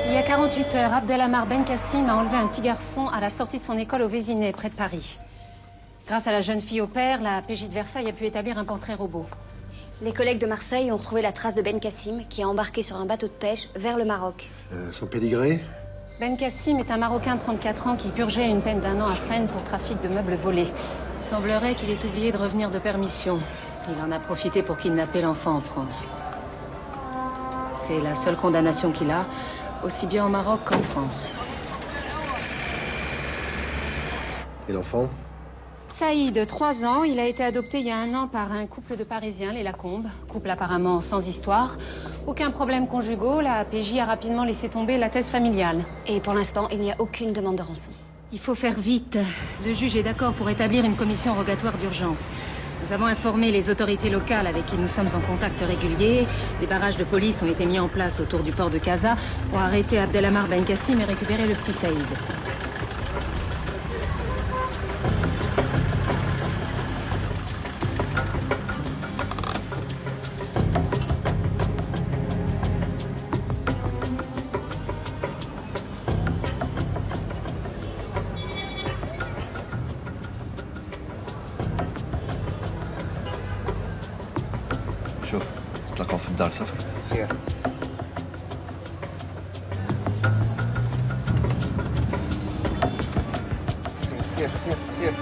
Il y a 48 heures, Abdelamar Benkassim a enlevé un petit garçon à la sortie de son école au Vésinet, près de Paris. Grâce à la jeune fille au père, la PJ de Versailles a pu établir un portrait robot. Les collègues de Marseille ont retrouvé la trace de Benkassim qui a embarqué sur un bateau de pêche vers le Maroc. Son pédigré? Benkassim est un Marocain de 34 ans qui purgeait une peine d'1 an à Fresnes pour trafic de meubles volés. Il semblerait qu'il ait oublié de revenir de permission. Il en a profité pour kidnapper l'enfant en France. C'est la seule condamnation qu'il a, aussi bien au Maroc qu'en France. Et l'enfant? Saïd, 3 ans, il a été adopté il y a 1 an par un couple de Parisiens, les Lacombe. Couple apparemment sans histoire. Aucun problème conjugaux, la PJ a rapidement laissé tomber la thèse familiale. Et pour l'instant, il n'y a aucune demande de rançon. Il faut faire vite. Le juge est d'accord pour établir une commission rogatoire d'urgence. Nous avons informé les autorités locales avec qui nous sommes en contact régulier. Des barrages de police ont été mis en place autour du port de Casa pour arrêter Abdelamar Benkassim et récupérer le petit Saïd. شوف تلقاو في الدار صافي سير. سير سير سير.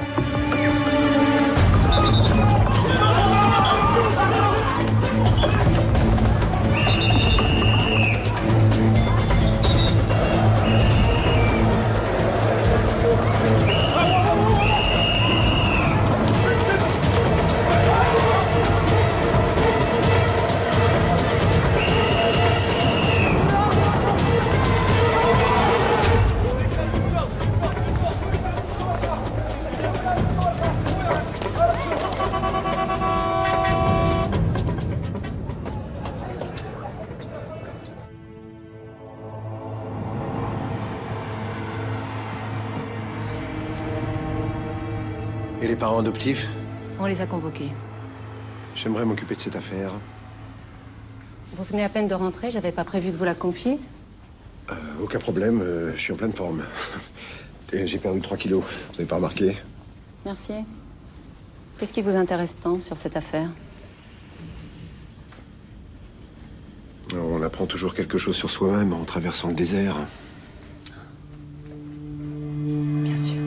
Et les parents adoptifs? On les a convoqués. J'aimerais m'occuper de cette affaire. Vous venez à peine de rentrer, j'avais pas prévu de vous la confier. Aucun problème, je suis en pleine forme. Et j'ai perdu 3 kilos, vous avez pas remarqué? Merci. Qu'est-ce qui vous intéresse tant sur cette affaire? On apprend toujours quelque chose sur soi-même en traversant le désert. Bien sûr.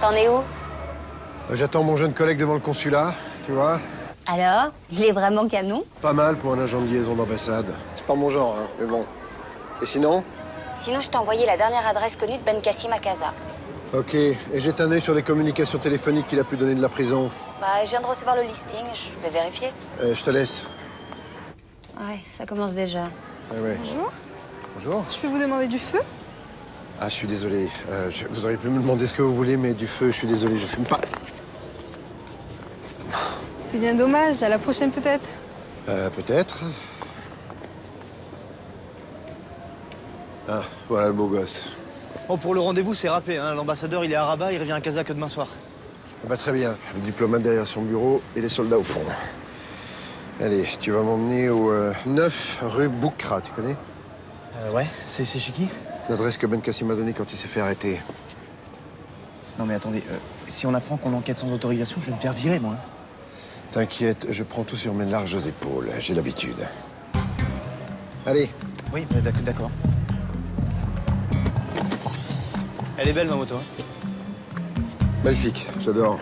T'en es où? J'attends mon jeune collègue devant le consulat, tu vois. Alors? Il est vraiment canon? Pas mal pour un agent de liaison d'ambassade. C'est pas mon genre, hein, mais bon. Et sinon? Sinon, je t'ai envoyé la dernière adresse connue de Benkassim à Casa. Ok, et jette un œil sur les communications téléphoniques qu'il a pu donner de la prison. Bah, je viens de recevoir le listing, je vais vérifier. Je te laisse. Ouais, ça commence déjà. Ouais, ouais. Bonjour. Bonjour. Je peux vous demander du feu? Ah, je suis désolé. Vous auriez pu me demander ce que vous voulez, mais du feu, je suis désolé, je fume pas. C'est bien dommage. À la prochaine, peut-être. Peut-être. Ah, voilà le beau gosse. Oh, pour le rendez-vous, c'est râpé. Hein. L'ambassadeur, il est à Rabat, il revient à Casa que demain soir. Ah bah, très bien. Le diplomate derrière son bureau et les soldats au fond. Allez, tu vas m'emmener au 9 rue Boukra, tu connais? Ouais, c'est chez qui? L'adresse que Ben Kassim m'a donnée quand il s'est fait arrêter. Non mais attendez, si on apprend qu'on enquête sans autorisation, je vais me faire virer, moi. T'inquiète, je prends tout sur mes larges épaules. J'ai l'habitude. Allez. Oui, d'accord. Elle est belle, ma moto. Hein. Magnifique, j'adore.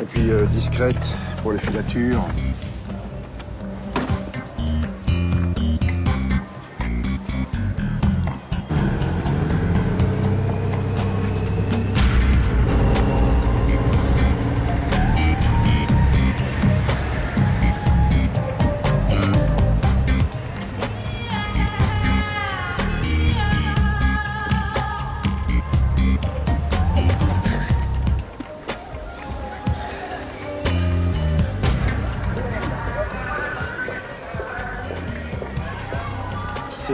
Et puis discrète pour les filatures.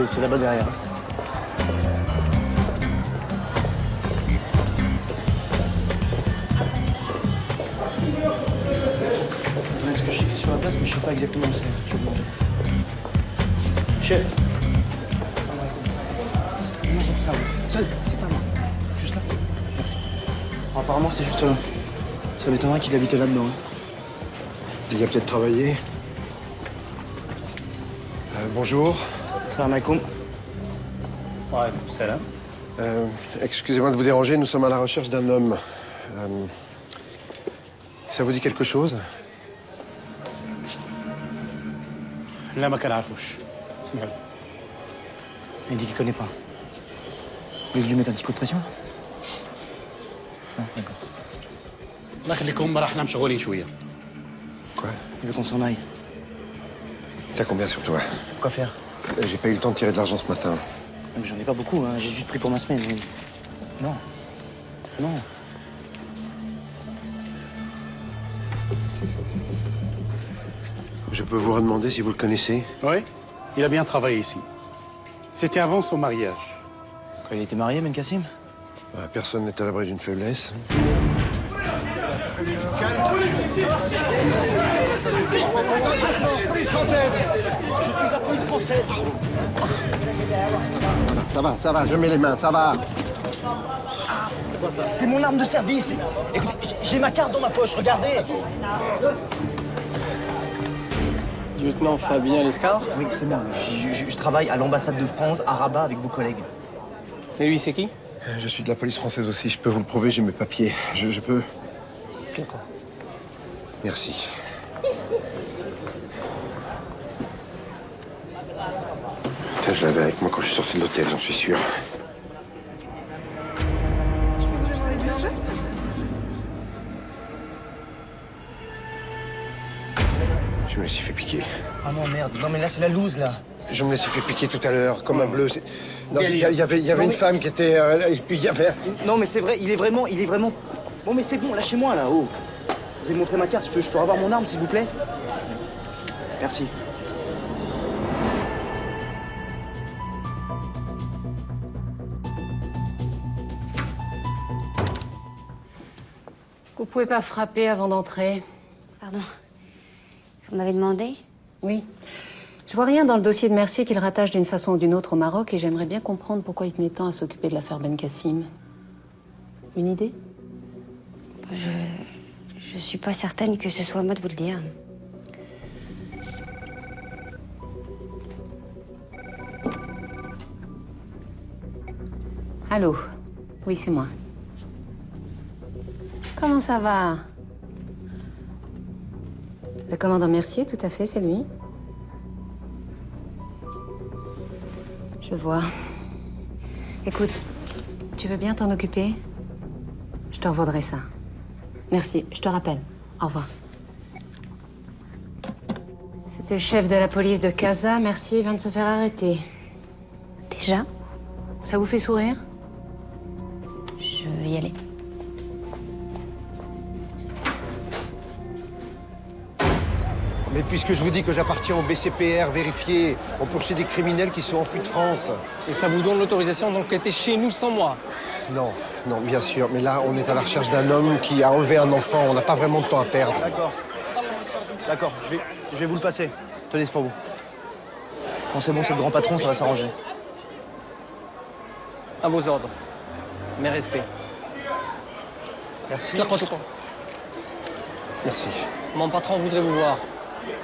C'est là-bas derrière. Attendez, parce que je sais que c'est sur la place, mais je sais pas exactement où c'est. Je vais demander. Chef. Salam alaikum. Non, j'ai ça. Seul, c'est pas moi. Juste là. Merci. Alors, apparemment, c'est juste là. Ça m'étonnerait qu'il habitait là-dedans. Hein. Il a peut-être travaillé. Bonjour. Salam alaikum. Ouais, salam. Excusez-moi de vous déranger, nous sommes à la recherche d'un homme. Ça vous dit quelque chose? لا ما كنعرفوش. اسمعوا لي. Il dit qu'il connaît pas. Vous voulez que je lui mette un petit coup de pression? Non, d'accord. الله يخليكم راح نحن مشغولين شويه. Quoi? Il veut qu'on s'en aille. T'as combien sur toi? Quoi faire? J'ai pas eu le temps de tirer de l'argent ce matin. Non, mais j'en ai pas beaucoup, hein. J'ai juste pris pour ma semaine. Non. Non. Je peux vous redemander si vous le connaissez? Oui, il a bien travaillé ici. C'était avant son mariage. Quand il était marié, Ben Kassim? Personne n'est à l'abri d'une faiblesse. Je suis la police française. Ça va, je mets les mains, ça va. C'est mon arme de service. Écoutez, j'ai ma carte dans ma poche, regardez. Lieutenant Fabien Lescar. Oui, c'est moi. Je travaille à l'ambassade de France à Rabat avec vos collègues. Et lui, c'est qui? Je suis de la police française aussi, je peux vous le prouver, j'ai mes papiers. Je peux. D'accord. Merci. Tiens, je l'avais avec moi quand je suis sorti de l'hôtel, j'en suis sûr. Je peux vous demander du feu? Je me suis fait piquer. Ah non, merde. Non, mais là, c'est la loose, là. Je me suis fait piquer tout à l'heure, comme un bleu. Non, Quel il y avait Non, une mais- femme qui était... et puis il y avait... Non, mais c'est vrai, il est vraiment... Bon, mais c'est bon, lâchez-moi, là, oh. Je vous ai montré ma carte, je peux avoir mon arme, s'il vous plaît? Merci. Vous pouvez pas frapper avant d'entrer? Pardon. Vous m'avez demandé? Oui. Je vois rien dans le dossier de Mercier qu'il rattache d'une façon ou d'une autre au Maroc et j'aimerais bien comprendre pourquoi il tenait tant à s'occuper de l'affaire Ben Kassim. Une idée? Je suis pas certaine que ce soit à moi de vous le dire. Allô? Oui, c'est moi. Comment ça va? Le commandant Mercier, tout à fait, c'est lui. Je vois. Écoute, tu veux bien t'en occuper? Je te revaudrai ça. Merci, je te rappelle. Au revoir. C'était le chef de la police de Casa. Mercier vient de se faire arrêter. Déjà? Ça vous fait sourire? Je vais y aller. Mais puisque je vous dis que j'appartiens au BCPR vérifié, on poursuit des criminels qui sont enfuis de France. Et ça vous donne l'autorisation d'enquêter chez nous sans moi. Non, non, bien sûr. Mais là, on est à la recherche d'un homme qui a enlevé un enfant. On n'a pas vraiment de temps à perdre. D'accord. D'accord, je vais vous le passer. Tenez, c'est pour vous. Bon, c'est bon, c'est le grand patron, ça va s'arranger. À vos ordres. Mes respects. Merci. Merci. Mon patron voudrait vous voir.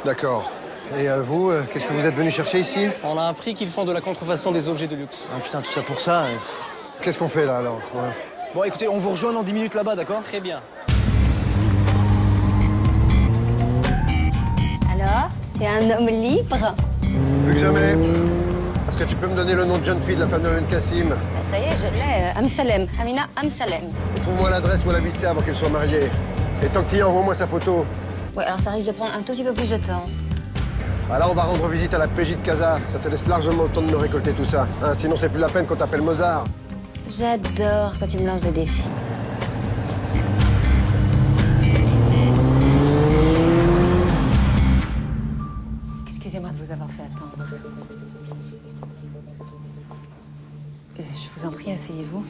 D'accord. Et vous, qu'est-ce que vous êtes venu chercher ici? On a appris qu'ils font de la contrefaçon des objets de luxe. Ah putain, tout ça pour ça. Qu'est-ce qu'on fait là, alors? Ouais. Bon, écoutez, on vous rejoint dans 10 minutes là-bas, d'accord? Très bien. Alors, t'es un homme libre? Plus que jamais. Est-ce que tu peux me donner le nom de jeune fille de la famille de Ben Kassim? Bah, ça y est, je l'ai. Amsalem. Amina Amsalem. Trouve-moi l'adresse où elle habitait avant qu'elle soit mariée. Et tant que tu y es, envoie-moi sa photo. Ouais, alors ça risque de prendre un tout petit peu plus de temps. Ah, là, on va rendre visite à la PJ de Casa. Ça te laisse largement le temps de me récolter tout ça. Hein, sinon, c'est plus la peine qu'on t'appelle Mozart. J'adore quand tu me lances des défis. Excusez-moi de vous avoir fait attendre. Je vous en prie, asseyez-vous.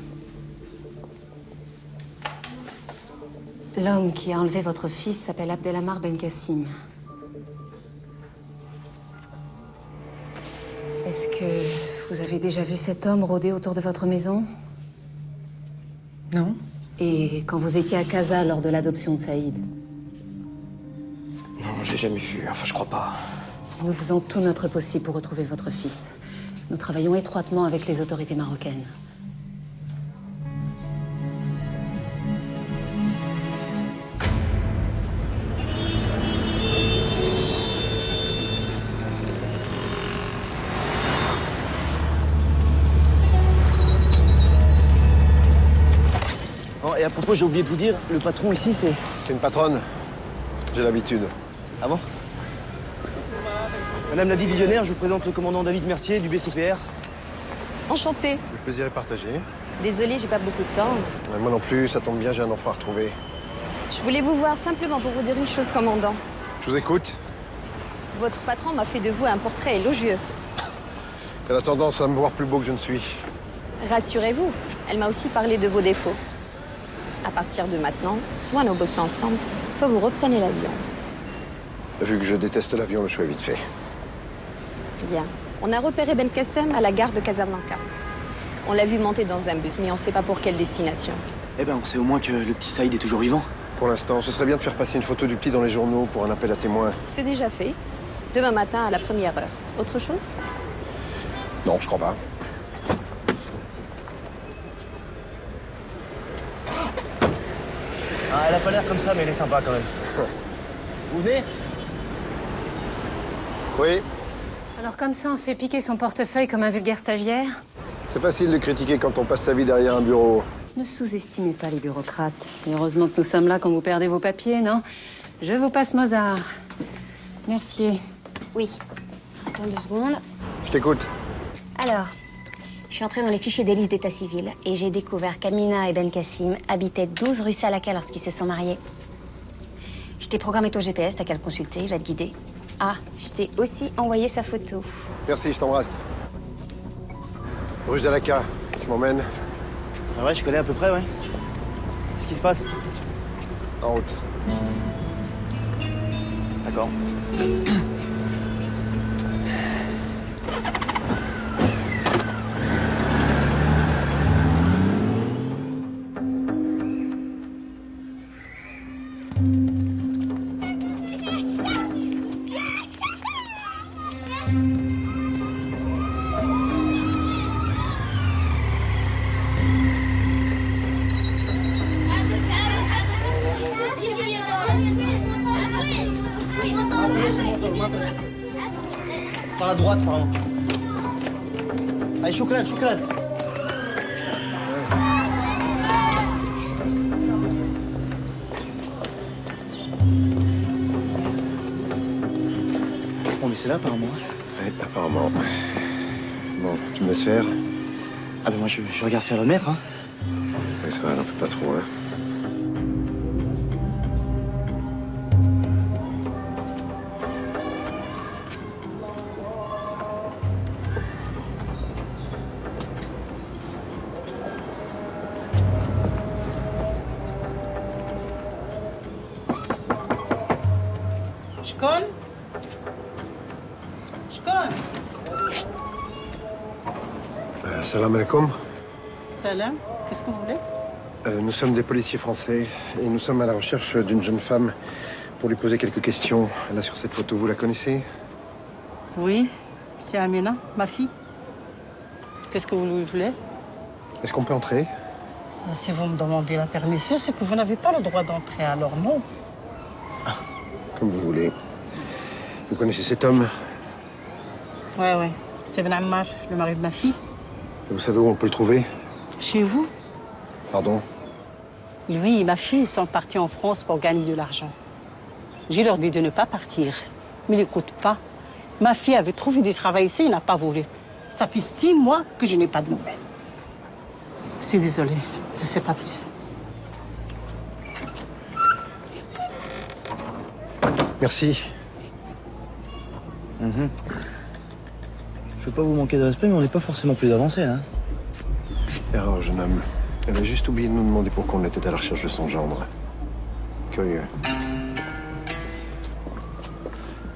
L'homme qui a enlevé votre fils s'appelle Abdelhamar Ben Kassim. Est-ce que vous avez déjà vu cet homme rôder autour de votre maison? Non. Et quand vous étiez à Casa lors de l'adoption de Saïd? Non, je l'ai jamais vu. Enfin, je crois pas. Nous faisons tout notre possible pour retrouver votre fils. Nous travaillons étroitement avec les autorités marocaines. Oh, et à propos, j'ai oublié de vous dire, le patron ici, c'est... C'est une patronne. J'ai l'habitude. Ah bon? Madame la divisionnaire, je vous présente le commandant David Mercier du BCPR. Enchantée. Le plaisir est partagé. Désolée, j'ai pas beaucoup de temps. Moi non plus, ça tombe bien, j'ai un enfant à retrouver. Je voulais vous voir simplement pour vous dire une chose, commandant. Je vous écoute. Votre patron m'a fait de vous un portrait élogieux. Elle a tendance à me voir plus beau que je ne suis. Rassurez-vous, elle m'a aussi parlé de vos défauts. À partir de maintenant, soit nous bossons ensemble, soit vous reprenez l'avion. Vu que je déteste l'avion, le choix est vite fait. Bien. On a repéré Ben Kassem à la gare de Casablanca. On l'a vu monter dans un bus, mais on ne sait pas pour quelle destination. Eh ben, on sait au moins que le petit Saïd est toujours vivant. Pour l'instant, ce serait bien de faire passer une photo du petit dans les journaux pour un appel à témoins. C'est déjà fait. Demain matin à la première heure. Autre chose? Non, je crois pas. Ah, elle a pas l'air comme ça, mais elle est sympa quand même. Vous venez? Oui, Alors comme ça, on se fait piquer son portefeuille comme un vulgaire stagiaire? c'est facile de critiquer quand on passe sa vie derrière un bureau. Ne sous-estimez pas les bureaucrates. Et heureusement que nous sommes là quand vous perdez vos papiers, non? Je vous passe Mozart. Mercier. Oui. Attends 2 secondes. Je t'écoute. Alors, je suis entrée dans les fichiers des listes d'état civil et j'ai découvert qu'Amina et Ben Kassim habitaient 12 rue Salaka lorsqu'ils se sont mariés. Je t'ai programmé ton GPS, t'as qu'à le consulter, il va te guider. Ah, je t'ai aussi envoyé sa photo. Merci, je t'embrasse. Rue Zalaka, tu m'emmènes? Ah ouais, je connais à peu près, ouais. Qu'est-ce qui se passe? En route. D'accord. Par la droite, pardon. Allez, chocolat, chocolat. Bon, mais c'est là, apparemment. Ouais, apparemment. Bon, tu me laisses faire? Ah ben moi, je regarde faire le maître, hein. Ouais, ça va, n'en fais pas trop, hein. شكون؟ شكون؟ Salam alaikum. Salam, qu'est-ce que vous voulez? Nous sommes des policiers français et nous sommes à la recherche d'une jeune femme pour lui poser quelques questions. Là, sur cette photo, vous la connaissez? Oui, c'est Amina, ma fille. Qu'est-ce que vous lui voulez? Est-ce qu'on peut entrer? Si vous me demandez la permission, c'est que vous n'avez pas le droit d'entrer, alors non. Comme vous voulez. Vous connaissez cet homme? Ouais, c'est Ben Ammar, le mari de ma fille. Vous savez où on peut le trouver? Chez vous? Pardon? Lui et ma fille sont partis en France pour gagner de l'argent. Je leur dis de ne pas partir, mais ils n'écoutent pas. Ma fille avait trouvé du travail ici, il n'a pas voulu. Ça fait 6 mois que je n'ai pas de nouvelles. Je suis désolée, je ne sais pas plus. Merci. Je veux pas vous manquer de respect, mais on n'est pas forcément plus avancé, là. Erreur, jeune homme. Elle a juste oublié de nous demander pourquoi on était à la recherche de son gendre. Curieux.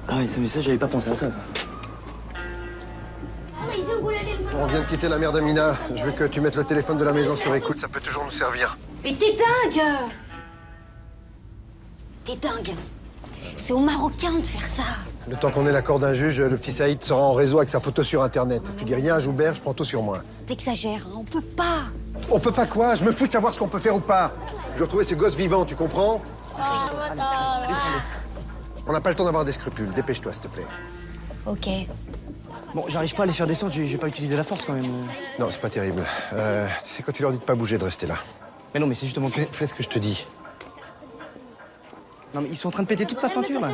Ah oui, ça, mais ça, j'avais pas pensé à ça. On vient de quitter la mère d'Amina. Je veux que tu mettes le téléphone de la maison sur écoute, ça peut toujours nous servir. Mais t'es dingue! T'es dingue! C'est aux Marocains de faire ça. Le temps qu'on ait l'accord d'un juge, le petit Saïd sera en réseau avec sa photo sur Internet. Tu dis rien à Joubert, je prends tout sur moi. T'exagères, hein, on peut pas. On peut pas quoi? Je me fous de savoir ce qu'on peut faire ou pas. Je veux retrouver ces gosses vivants, tu comprends? On n'a pas le temps d'avoir des scrupules. Dépêche-toi, s'il te plaît. Ok. Bon, j'arrive pas à les faire descendre, je vais pas utiliser la force, quand même. Non, c'est pas terrible. Tu sais, quand tu leur dis de pas bouger, de rester là. Mais non, mais c'est justement... Fais ce que je te dis. Non, mais ils sont en train de péter toute ma peinture, là.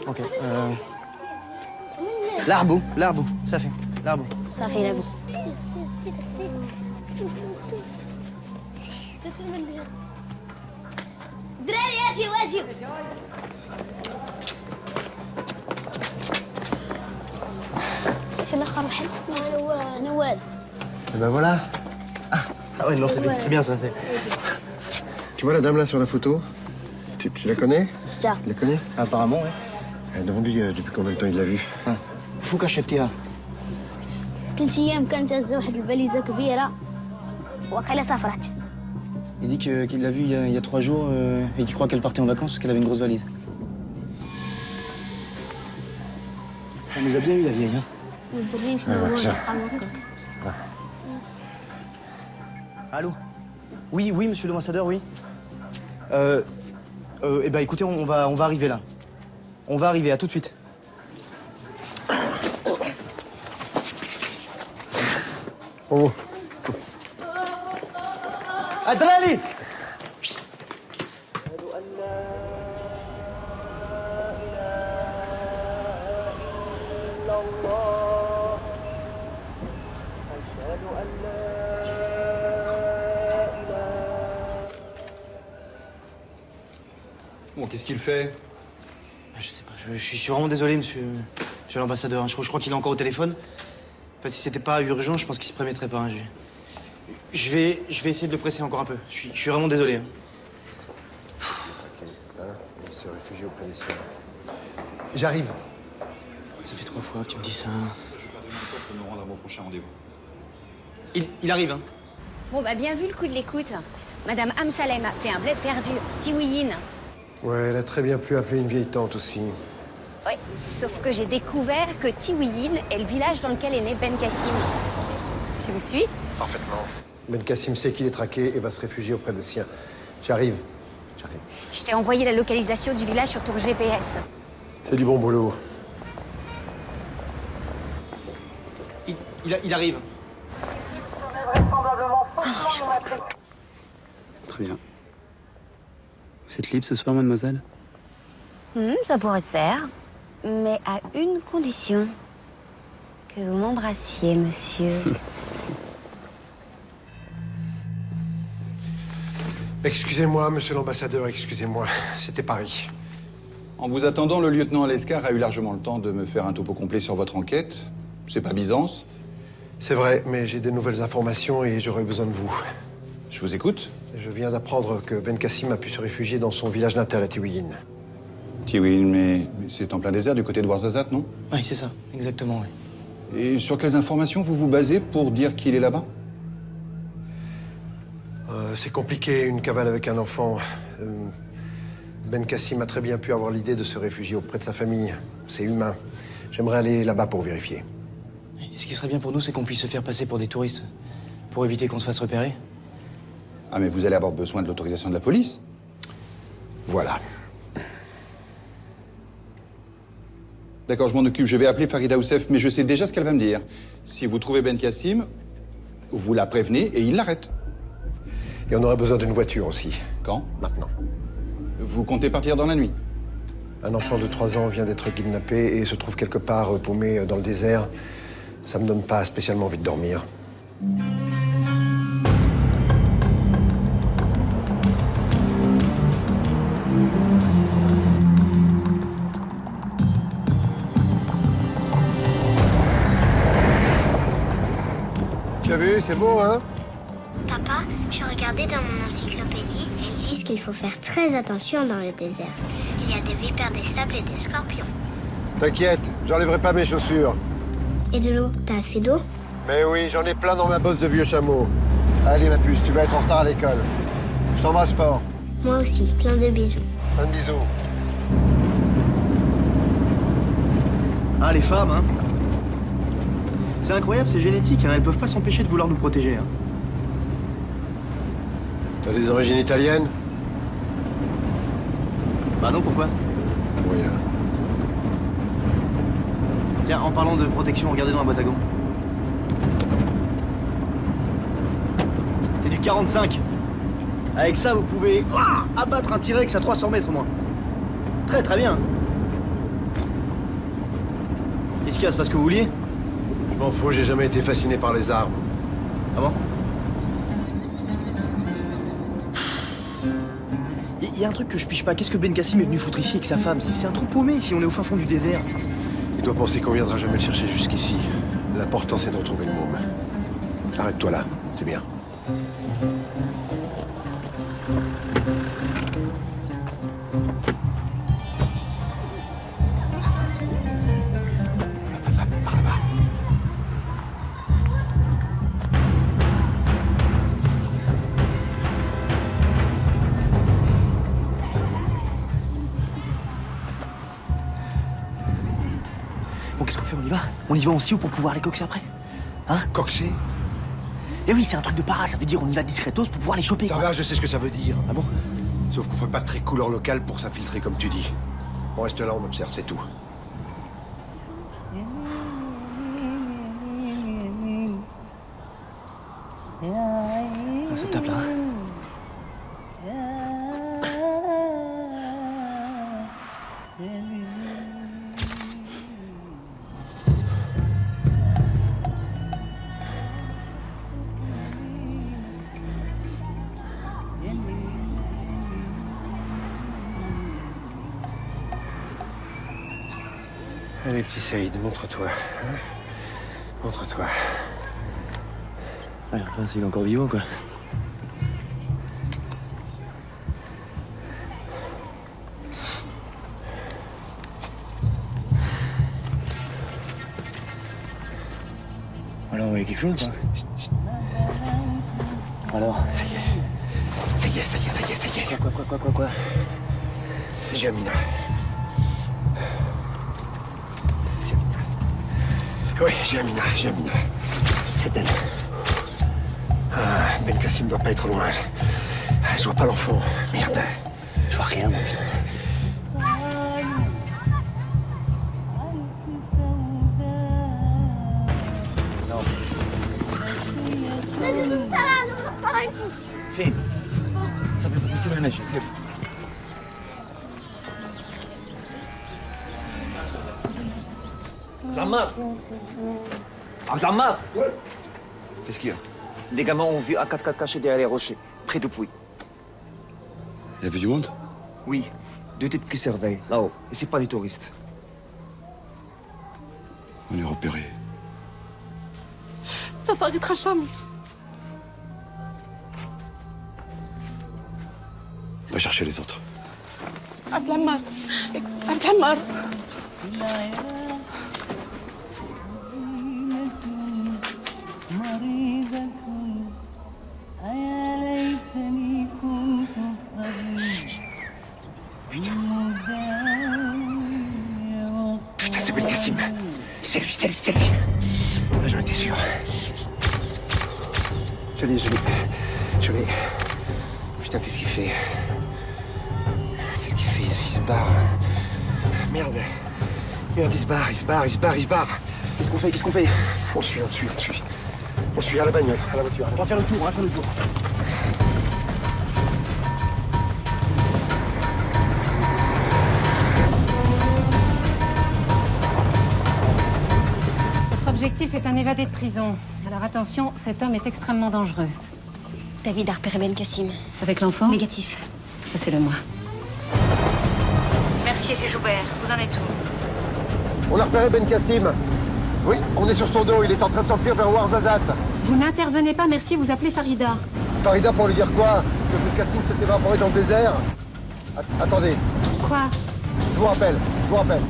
Ok, L'arbre, ça fait. L'arbre. Ça fait la boue. Et ben voilà. Ah ouais, non, c'est bien ça. Tu vois la dame là sur la photo? Tu la connais? Tu la connais? Apparemment, ouais. Demande-lui depuis combien de temps il l'a vue. Fouka شفتيها. 3 أيام كانت هزة واحد الباليزة كبيرة وقيلة سافرت. Il dit qu'il l'a vue il y a 3 jours et qu'il croit qu'elle partait en vacances parce qu'elle avait une grosse valise. On nous a bien eu, la vieille, hein. نزلين في الموضوع Allô? Oui, monsieur l'ambassadeur, oui. Eh ben, écoutez, on va arriver là. On va arriver, à tout de suite. Oh. Adrali! Bon, qu'est-ce qu'il fait? Je sais pas, je suis vraiment désolé, monsieur l'ambassadeur. Hein. Je crois qu'il est encore au téléphone. Enfin, si c'était pas urgent, je pense qu'il se permettrait pas. Hein. Je vais essayer de le presser encore un peu. Je suis vraiment désolé. Hein. Ok, hein, il se réfugie auprès des siens. J'arrive. Ça fait 3 fois que tu me dis ça. Je vais pas de nous rendre à mon prochain rendez-vous. Il arrive, hein. Bon, bah, bien vu le coup de l'écoute. Madame Amsalem a appelé un bled perdu, Tiwiyin. Ouais, elle a très bien pu appeler une vieille tante aussi. Oui, sauf que j'ai découvert que Tiwiyin est le village dans lequel est né Ben Kassim. Tu me suis? Parfaitement. Ben Kassim sait qu'il est traqué et va se réfugier auprès des siens. J'arrive. Je t'ai envoyé la localisation du village sur ton GPS. C'est du bon boulot. Il arrive. Très bien. Vous êtes libre ce soir, mademoiselle? Ça pourrait se faire, mais à une condition. Que vous m'embrassiez, monsieur. Excusez-moi, monsieur l'ambassadeur, excusez-moi. C'était Paris. En vous attendant, le lieutenant Alescar a eu largement le temps de me faire un topo complet sur votre enquête. C'est pas Byzance. C'est vrai, mais j'ai des nouvelles informations et j'aurais besoin de vous. Je vous écoute. Je viens d'apprendre que Ben Kassim a pu se réfugier dans son village natal à Tiwiyin. Tiwiyin, mais c'est en plein désert du côté de Ouarzazate, non? Oui, c'est ça, exactement, oui. Et sur quelles informations vous vous basez pour dire qu'il est là-bas? C'est compliqué, une cavale avec un enfant. Ben Kassim a très bien pu avoir l'idée de se réfugier auprès de sa famille. C'est humain. J'aimerais aller là-bas pour vérifier. Et ce qui serait bien pour nous, c'est qu'on puisse se faire passer pour des touristes. Pour éviter qu'on se fasse repérer. Ah, mais vous allez avoir besoin de l'autorisation de la police. Voilà. D'accord, je m'en occupe. Je vais appeler Farida Oussef, mais je sais déjà ce qu'elle va me dire. Si vous trouvez Ben Kassim, vous la prévenez et il l'arrête. Et on aurait besoin d'une voiture aussi. Quand? Maintenant. Vous comptez partir dans la nuit? Un enfant de 3 ans vient d'être kidnappé et se trouve quelque part paumé dans le désert. Ça me donne pas spécialement envie de dormir. Tu as vu, c'est beau, hein? Papa, je regardais dans mon encyclopédie et ils disent qu'il faut faire très attention dans le désert. Il y a des vipères, des sables et des scorpions. T'inquiète, j'enlèverai pas mes chaussures. Et de l'eau, t'as assez d'eau? Mais oui, j'en ai plein dans ma bosse de vieux chameau. Allez, ma puce, tu vas être en retard à l'école. Je t'embrasse fort. Moi aussi, plein de bisous. Plein de bisous. Ah, les femmes, hein. C'est incroyable, c'est génétique, hein. Elles peuvent pas s'empêcher de vouloir nous protéger, hein. T'as des origines italiennes? Bah non, pourquoi? Oui. Tiens, en parlant de protection, regardez dans la boîte à gants. C'est du 45. Avec ça, vous pouvez abattre un T-Rex à 300 mètres au moins. Très très bien. Qu'est-ce qu'il y a, c'est parce que vous vouliez? Je m'en fous, j'ai jamais été fasciné par les armes. Ah bon? Il y a un truc que je pige pas. Qu'est-ce que Ben Kassim est venu foutre ici avec sa femme? C'est un trou paumé si on est au fin fond du désert. Il doit penser qu'on viendra jamais le chercher jusqu'ici. L'important, c'est de retrouver le môme. Arrête-toi là, c'est bien. Par là-bas. Bon, qu'est-ce qu'on fait? On y va? On y va aussi ou pour pouvoir les coxer après? Hein? Coxer? Eh oui, c'est un truc de para, ça veut dire on y va discretos pour pouvoir les choper. Ça quoi. va, je sais ce que ça veut dire. Ah bon? Sauf qu'on fait pas très couleur locale pour s'infiltrer comme tu dis. On reste là, on observe, c'est tout. Ah, ça tape là. Allez, petit Saïd, montre-toi. Hein? Montre-toi. Ouais, enfin, il est encore vivant, quoi. Alors, il y a quelque chose, quoi. Alors? Ça y est. Ça y est, ça y est, ça y est, ça y est. Quoi? J'ai Amina. Oui, j'ai Amina. C'est elle. Ah, Ben Kassim doit pas être loin. Je vois pas l'enfant. Merde. Je vois rien, mon putain. فين؟ صافي هنا جي سير. Abdelhamad Qu'est-ce qu'il y a? Les gamins ont vu un 4x4 caché derrière les rochers, près du puits. Il y avait du monde? Oui, 2 types qui surveillent, là-haut. Et c'est pas des touristes. On est repérés. Ça s'arrêtera jamais. Va chercher les autres. Abdelhamar, écoute, Abdelhamar. Putain, c'est Belkacem. C'est lui, c'est lui, c'est lui. Là, j'en étais sûr. Je l'ai. Putain, qu'est-ce qu'il fait? Qu'est-ce qu'il fait? Il se barre. Merde, il se barre. Qu'est-ce qu'on fait? On suit. On suit à la bagnole, à la voiture. On va faire le tour. Votre objectif est un évadé de prison. Alors attention, cet homme est extrêmement dangereux. David a repéré Benkassim. Avec l'enfant? Négatif. Passez-le moi. Merci, c'est Joubert. Vous en êtes où? On a repéré Benkassim. Oui, on est sur son dos. Il est en train de s'enfuir vers Ouarzazate. Vous n'intervenez pas, merci, vous appelez Farida. Farida, pour lui dire quoi? Que Benkassim s'est évaporé dans le désert? Attendez, Quoi? je vous rappelle.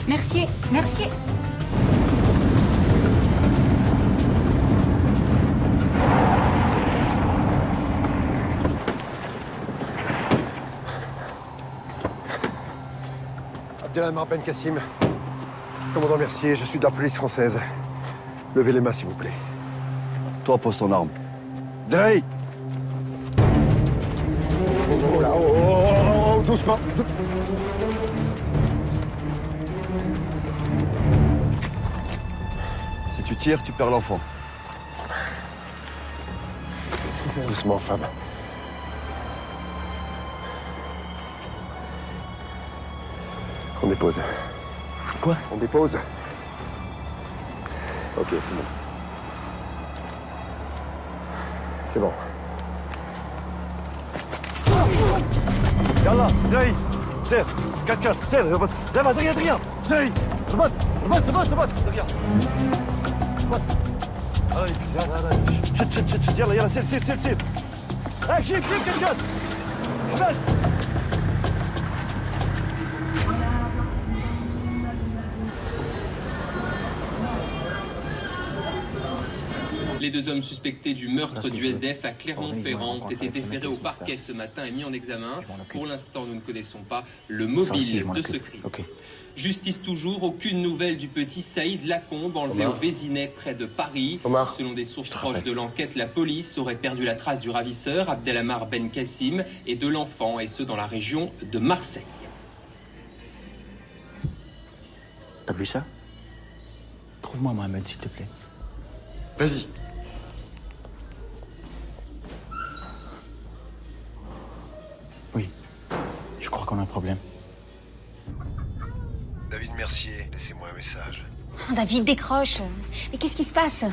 Mercier. Abdelhamar Benkassim. Commandant Mercier, je suis de la police française. Levez les mains, s'il vous plaît. Toi, pose ton arme. Drey! Oh là, oh, doucement. Si tu tires, tu perds l'enfant. Qu'est-ce qu'on fait? Doucement, femme. On dépose. Quoi? On dépose. Ok, c'est bon. C'est bon. Yallah, Drey, serre, 4-4, serre, Adrien, Drey, remonte, viens. Allez, شد يلا سير. جيب 4-4. حبس. Les 2 hommes suspectés du meurtre du SDF à Clermont-Ferrand ont été déférés au parquet ce matin et mis en examen. Pour l'instant, nous ne connaissons pas le mobile de ce crime. Justice toujours, aucune nouvelle du petit Saïd Lacombe enlevé au Vésinet près de Paris. Selon des sources proches de l'enquête, la police aurait perdu la trace du ravisseur, Abdelhamar Benkassim, et de l'enfant, et ce dans la région de Marseille. T'as vu ça? Trouve-moi Mohamed, s'il te plaît. Vas-y. Oui, je crois qu'on a un problème. David Mercier, laissez-moi un message. Oh, David, décroche. Mais qu'est-ce qui se passe?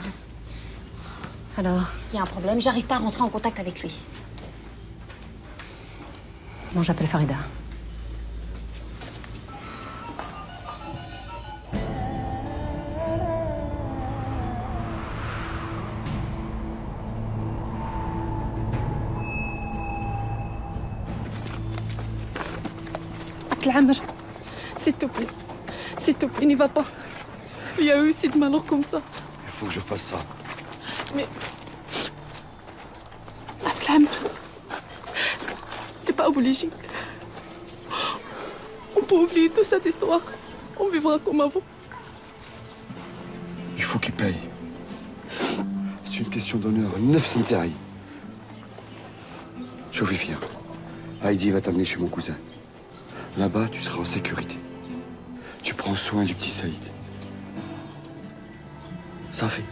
Alors? Il y a un problème, j'arrive pas à rentrer en contact avec lui. Bon, j'appelle Farida. Abdelhamar, s'il te plaît, n'y va pas. Il y a eu aussi de malheur comme ça. Il faut que je fasse ça. Mais... Abdelhamar, t'es pas obligé. On peut oublier toute cette histoire. On vivra comme avant. Il faut qu'il paye. C'est une question d'honneur. 9 Sensei. Chauffez fier. Heidi va t'amener chez mon cousin. Là-bas, tu seras en sécurité. Tu prends soin du petit Saïd. Ça fait.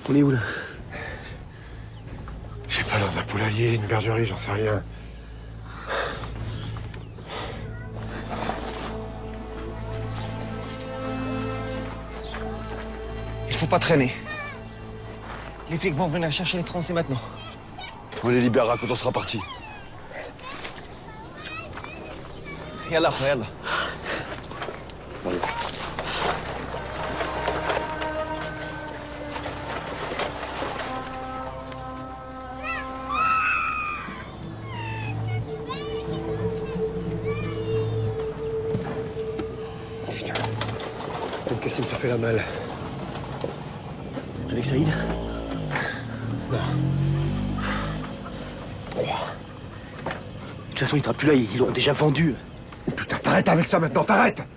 On est où là? Je sais pas, dans un poulailler, une bergerie, j'en sais rien. Il faut pas traîner. Les flics vont venir chercher les Français maintenant. On les libérera quand on sera parti. Yallah, yallah. Putain. Ben Kassim se fait la malle. Avec Saïd? Non. De toute façon, il sera plus là, ils l'ont déjà vendu. Putain, t'arrêtes avec ça maintenant, t'arrêtes!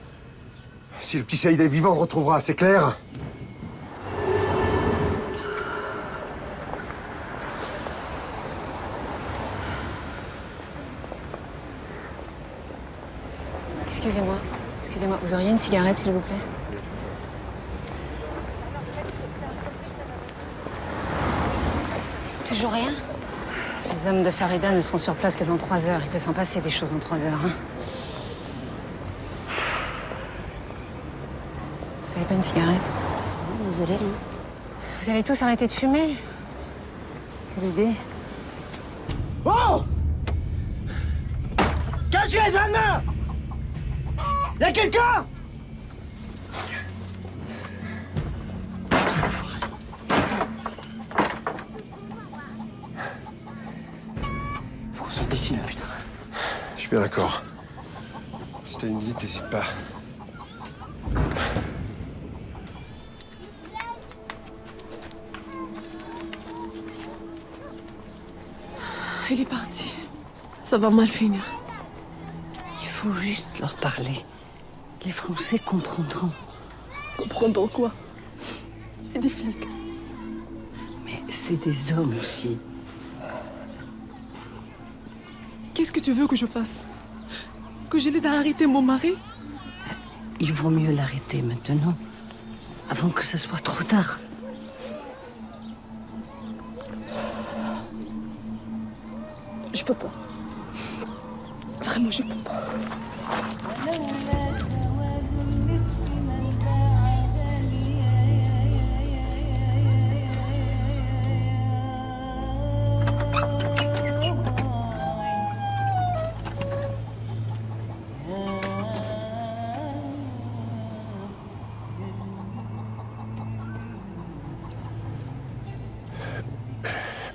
Si le petit Saïd est vivant, on le retrouvera, c'est clair? Excusez-moi, vous auriez une cigarette, s'il vous plaît? Toujours rien? Les hommes de Farida ne seront sur place que dans 3 heures. Il peut s'en passer des choses en 3 heures, hein. Vous avez pas une cigarette? Désolée, non. Vous avez tous arrêté de fumer? Quelle idée. Oh! Cachez les Allemands! Y'a quelqu'un? Faut qu'on sorte d'ici, là, putain. Je suis bien d'accord. Si t'as une idée, t'hésites pas. Il est parti. Ça va mal finir. Il faut juste leur parler. Les Français comprendront. Comprendre quoi? C'est des flics. Mais c'est des hommes aussi. Qu'est-ce que tu veux que je fasse? Que je l'aide à arrêter mon mari? Il vaut mieux l'arrêter maintenant, avant que ce soit trop tard. Je peux pas. Vraiment, je peux pas.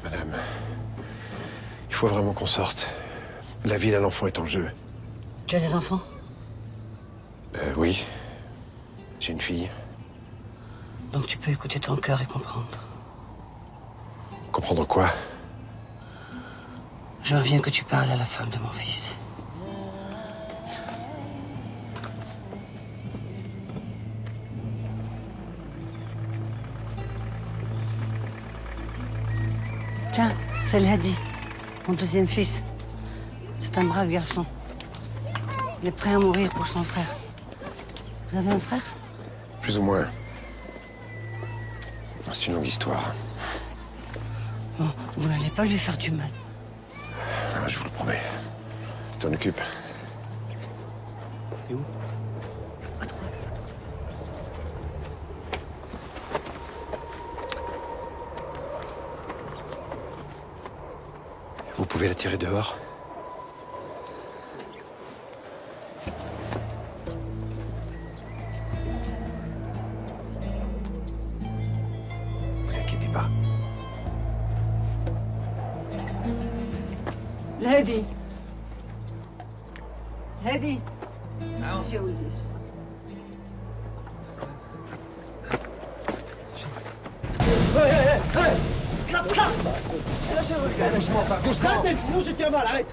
Madame, il faut vraiment qu'on sorte. La vie d'un enfant est en jeu. Tu as des enfants? Oui. J'ai une fille. Donc tu peux écouter ton cœur et comprendre. Comprendre quoi? Je veux bien que tu parles à la femme de mon fils. Tiens, c'est Lhadi, mon deuxième fils. C'est un brave garçon. Il est prêt à mourir pour son frère. Vous avez un frère? Plus ou moins. C'est une longue histoire. Bon, vous n'allez pas lui faire du mal. Je vous le promets. Tu t'en occupes. C'est où? À droite. Vous pouvez la tirer dehors? Vous inquiétez pas. Lhadi. Lhadi. ايش يا ولدي؟ اطلع! علاش يا ولدي؟ علاش قاتل الفلوس انت يا مال عيط؟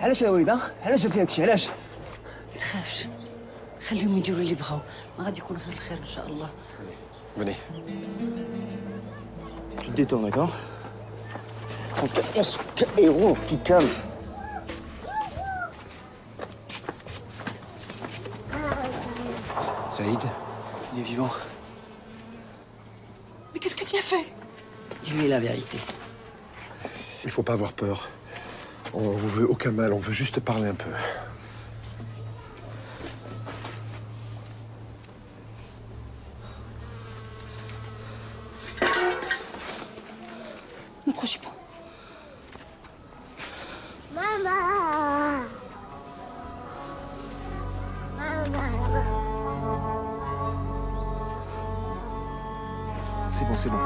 علاش يا وليد؟ علاش في هادشي؟ علاش؟ ما تخافش. خليهم يديروا اللي بغاو، ما غادي يكون غير الخير ان شاء الله. Venez. Tu te détends, d'accord? On se héros qui calme. Saïd? Il est vivant. Mais qu'est-ce que tu as fait? Dis-lui la vérité. Il faut pas avoir peur. On vous veut aucun mal, on veut juste parler un peu. N'approchez pas. Maman. C'est bon, c'est bon.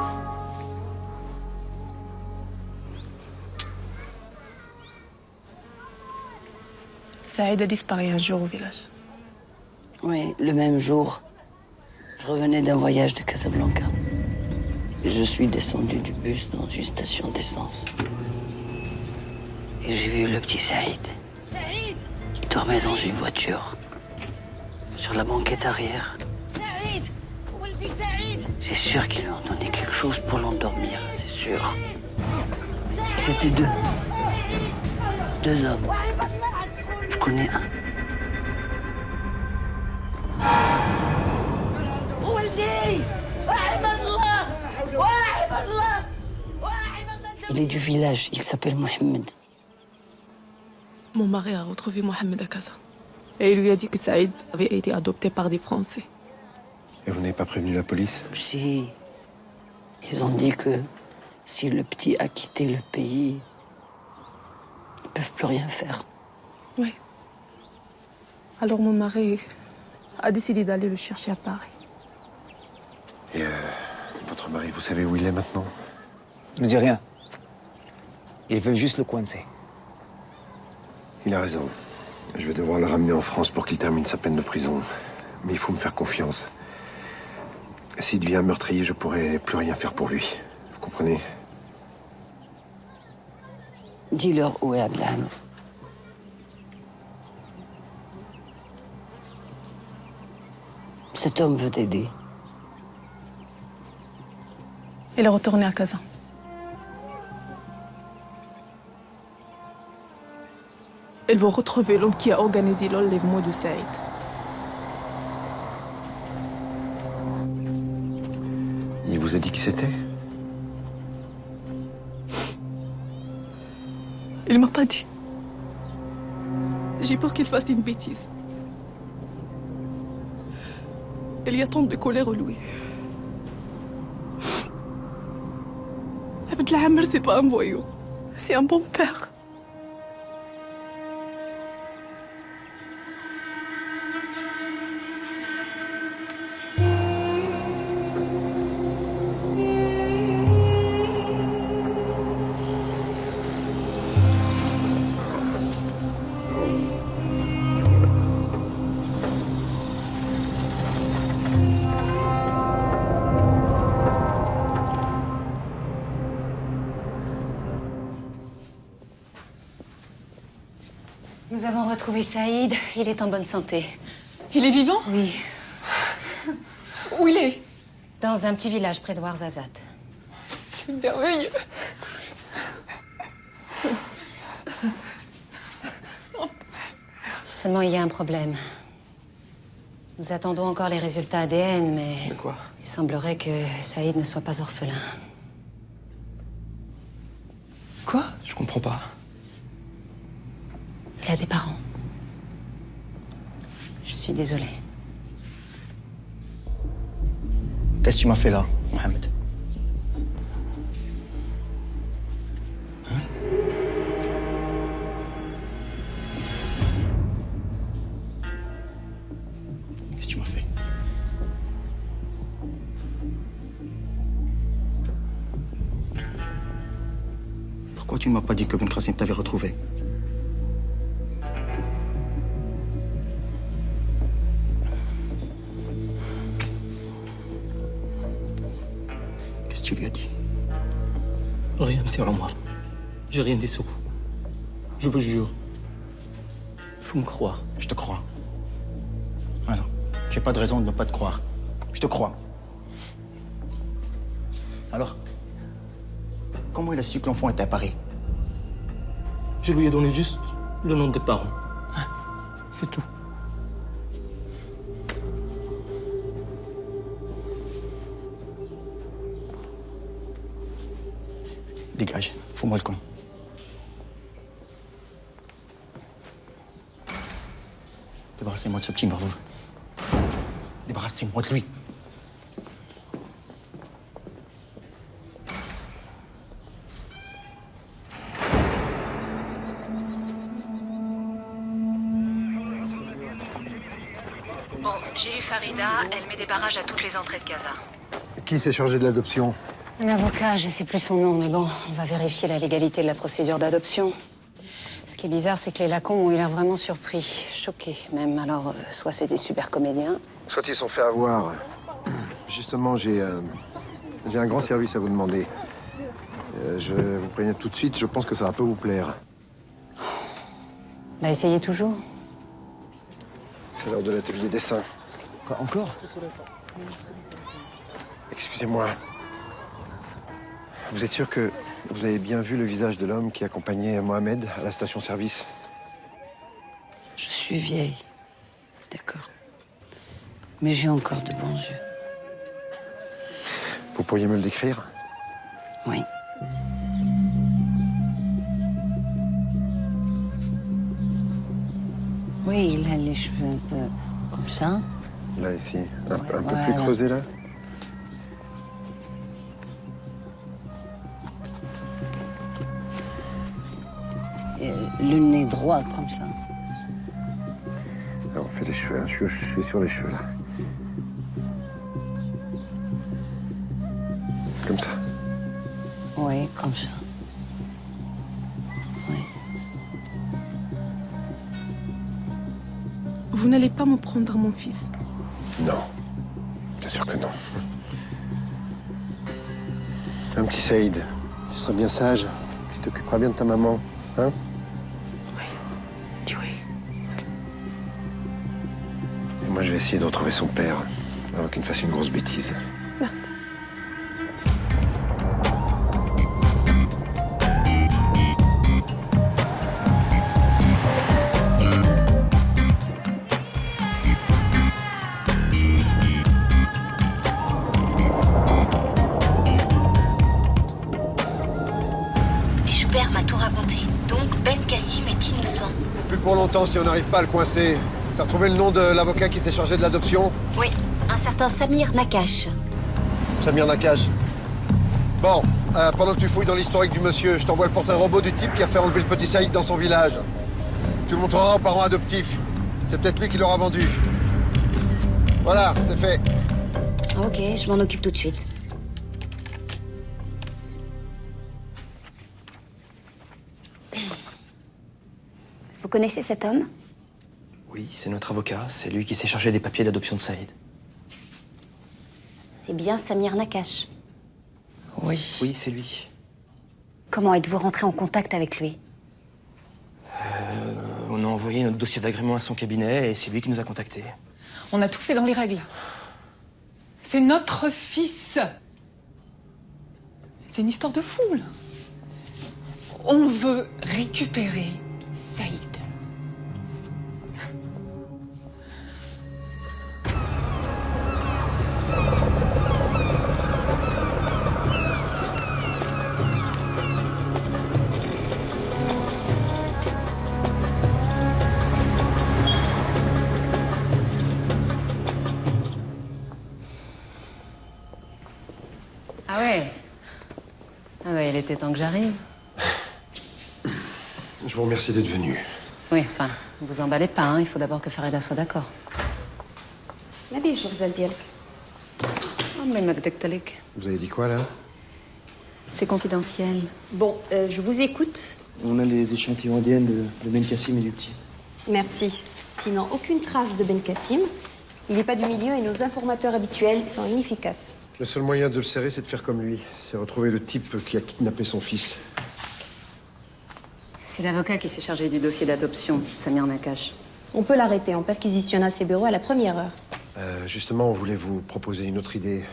Saïd a disparu un jour au village. Oui, le même jour, je revenais d'un voyage de Casablanca. Et je suis descendu du bus dans une station d'essence. Et j'ai vu le petit Saïd. Saïd! Il dormait dans une voiture. Sur la banquette arrière. Saïd! Où le dit Saïd? C'est sûr qu'ils lui ont donné quelque chose pour l'endormir, c'est sûr. C'était deux. Deux hommes. Je connais un. Il est du village, il s'appelle Mohamed. Mon mari a retrouvé Mohamed à Casa. Et il lui a dit que Saïd avait été adopté par des Français. Et vous n'avez pas prévenu la police? Si. Ils ont dit que si le petit a quitté le pays, ils ne peuvent plus rien faire. Oui. Alors mon mari a décidé d'aller le chercher à Paris. Et votre mari, vous savez où il est maintenant? Ne dis rien. Il veut juste le coincer. Il a raison. Je vais devoir le ramener en France pour qu'il termine sa peine de prison. Mais il faut me faire confiance. S'il devient meurtrier, je pourrai plus rien faire pour lui. Vous comprenez? Dis-leur où est Abdallah. Cet homme veut t'aider. Il est retourné à Casa. Il veut retrouver l'homme qui a organisé l'enlèvement de Saïd. Il vous a dit qui c'était? Il m'a pas dit. J'ai peur qu'il fasse une bêtise. Il y a tant de colère en lui. Abdelhammer, c'est pas un voyou. C'est un bon père. Nous avons retrouvé Saïd. Il est en bonne santé. Il est vivant? Oui. Où il est? Dans un petit village près de Ouarzazate. C'est merveilleux. Seulement, il y a un problème. Nous attendons encore les résultats ADN, mais... De quoi? Il semblerait que Saïd ne soit pas orphelin. Quoi? Je comprends pas. Il a des parents. Je suis désolée. Qu'est-ce que tu m'as fait là, Mohamed? Qu'est-ce que tu m'as fait? Pourquoi tu ne m'as pas dit que Ben Krassim t'avait retrouvé? Qu'est-ce que tu lui as dit? Rien, c'est Omar. J'ai rien dit sur vous. Je vous jure. Il faut me croire. Je te crois. Voilà. J'ai pas de raison de ne pas te croire. Je te crois. Alors, comment il a su que l'enfant était à Paris? Je lui ai donné juste le nom des parents. C'est tout. Dégage, fous-moi le camp. Débarrassez-moi de ce petit morveux. Débarrassez-moi de lui. Bon, j'ai eu Farida, elle met des barrages à toutes les entrées de Casa. Qui s'est chargé de l'adoption? Un avocat, je sais plus son nom, mais bon, on va vérifier la légalité de la procédure d'adoption. Ce qui est bizarre, c'est que les Lacombe ont eu l'air vraiment surpris, choqués même. Alors, soit c'est des super comédiens. Soit ils sont fait avoir. Justement, j'ai un grand service à vous demander. Je vous préviens tout de suite, je pense que ça va pas vous plaire. Bah, essayez toujours. C'est l'heure de l'atelier dessin. Quoi, encore? Excusez-moi. Vous êtes sûr que vous avez bien vu le visage de l'homme qui accompagnait Mohamed à la station-service? Je suis vieille. D'accord. Mais j'ai encore de bons yeux. Vous pourriez me le décrire? Oui. Oui, il a les cheveux un peu comme ça. Là, ici. Un peu voilà. plus creusé, là? Et le nez droit comme ça. Là, on fait les cheveux, hein. Je suis sur les cheveux, là. Comme ça. Oui, comme ça. Vous n'allez pas me prendre mon fils. Non. Bien sûr que non. Un petit Saïd, tu seras bien sage. Tu t'occuperas bien de ta maman, hein? Oui. Dis oui. Et moi, je vais essayer de retrouver son père, avant qu'il ne fasse une grosse bêtise. Merci. Joubert m'a tout raconté. Donc Ben Kassim est innocent. Plus pour longtemps si on n'arrive pas à le coincer. T'as retrouvé le nom de l'avocat qui s'est chargé de l'adoption? Oui, un certain Samir Nakash. Samir Nakash. Bon, pendant que tu fouilles dans l'historique du monsieur, je t'envoie le portrait robot du type qui a fait enlever le petit Saïd dans son village. Tu le montreras aux parents adoptifs. C'est peut-être lui qui l'aura vendu. Voilà, c'est fait. Ok, je m'en occupe tout de suite. Vous connaissez cet homme? Oui, c'est notre avocat. C'est lui qui s'est chargé des papiers d'adoption de Saïd. C'est bien Samir Nakash. Oui. Oui, c'est lui. Comment êtes-vous rentré en contact avec lui? On a envoyé notre dossier d'agrément à son cabinet et c'est lui qui nous a contactés. On a tout fait dans les règles. C'est notre fils. C'est une histoire de fou, là. On veut récupérer Saïd. Ah ouais. Ah ouais, il était temps que j'arrive. Je vous remercie d'être venu. Oui, enfin, ne vous emballez pas, hein. Il faut d'abord que Farida soit d'accord. نبي يشوف زال ديالك. Mais Magdek Talek. Vous avez dit quoi, là? C'est confidentiel. Bon, je vous écoute. On a les échantillons ADN de Ben Kassim et du petit. Merci. Sinon, aucune trace de Ben Kassim. Il n'est pas du milieu et nos informateurs habituels sont inefficaces. Le seul moyen de le serrer, c'est de faire comme lui. C'est retrouver le type qui a kidnappé son fils. C'est l'avocat qui s'est chargé du dossier d'adoption, Samir Nakash. On peut l'arrêter. On perquisitionna ses bureaux à la première heure. Justement, on voulait vous proposer une autre idée.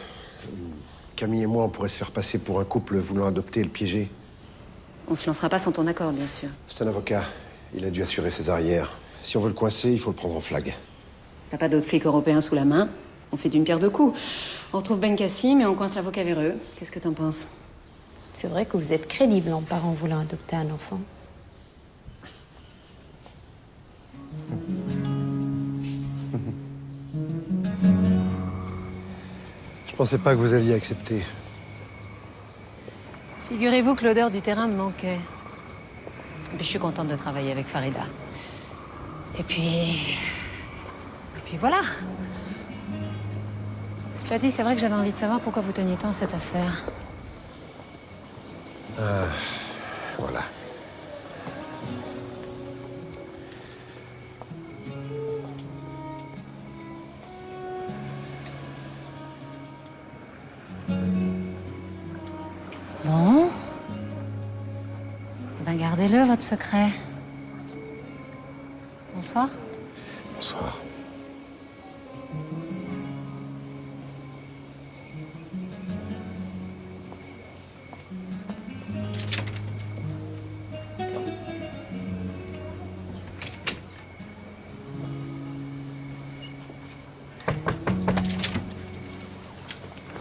Camille et moi, on pourrait se faire passer pour un couple voulant adopter et le piéger. On se lancera pas sans ton accord, bien sûr. C'est un avocat. Il a dû assurer ses arrières. Si on veut le coincer, il faut le prendre en flag. T'as pas d'autres flics européens sous la main? On fait d'une pierre deux coups. On retrouve Ben Kassim et on coince l'avocat véreux. Qu'est-ce que t'en penses? C'est vrai que vous êtes crédible en parent voulant adopter un enfant. Je pensais pas que vous alliez accepter. Figurez-vous que l'odeur du terrain me manquait. Et puis je suis contente de travailler avec Farida. Et puis voilà. Cela dit, c'est vrai que j'avais envie de savoir pourquoi vous teniez tant à cette affaire. Voilà. Bon. Eh ben, gardez-le, votre secret. Bonsoir. Bonsoir.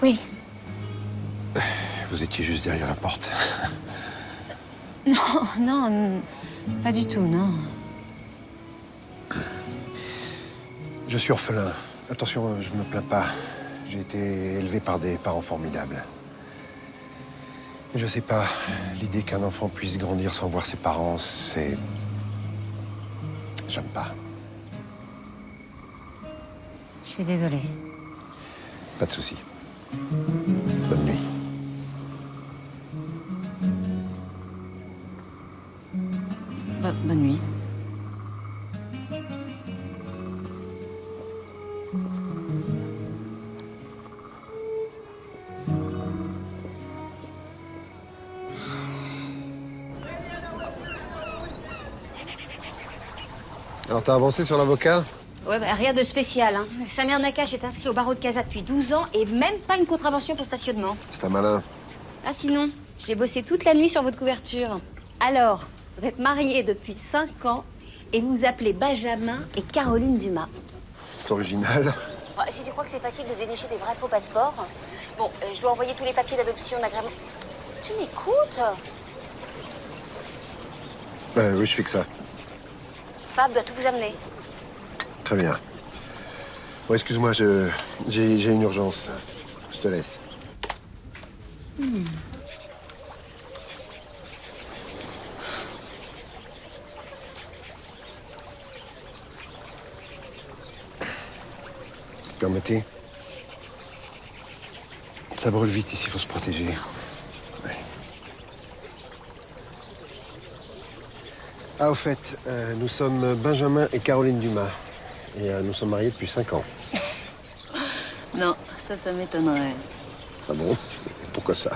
Oui. Vous étiez juste derrière la porte. Non, pas du tout, non. Je suis orphelin. Attention, je me plains pas. J'ai été élevé par des parents formidables. Je sais pas, l'idée qu'un enfant puisse grandir sans voir ses parents, c'est... J'aime pas. Je suis désolée. Pas de souci. Bonne nuit. Bonne nuit. Alors, t'as avancé sur l'avocat? Ouais, bah, rien de spécial, hein. Samir Nakache est inscrit au barreau de Casa depuis 12 ans et même pas une contravention pour stationnement. C'est un malin. Ah sinon, j'ai bossé toute la nuit sur votre couverture. Alors, vous êtes mariés depuis 5 ans et vous vous appelez Benjamin et Caroline Dumas. C'est original. Bon, si tu crois que c'est facile de dénicher des vrais faux passeports, bon, je dois envoyer tous les papiers d'adoption, d'agrément. Tu m'écoutes? Oui, je fais que ça. Fab doit tout vous amener. Très bien. Bon, excuse-moi, j'ai une urgence. Je te laisse. Permettez. Ça brûle vite ici, il faut se protéger. Ouais. Ah, au fait, nous sommes Benjamin et Caroline Dumas. Et nous sommes mariés depuis 5 ans. Non, ça m'étonnerait. Ah bon? Pourquoi ça?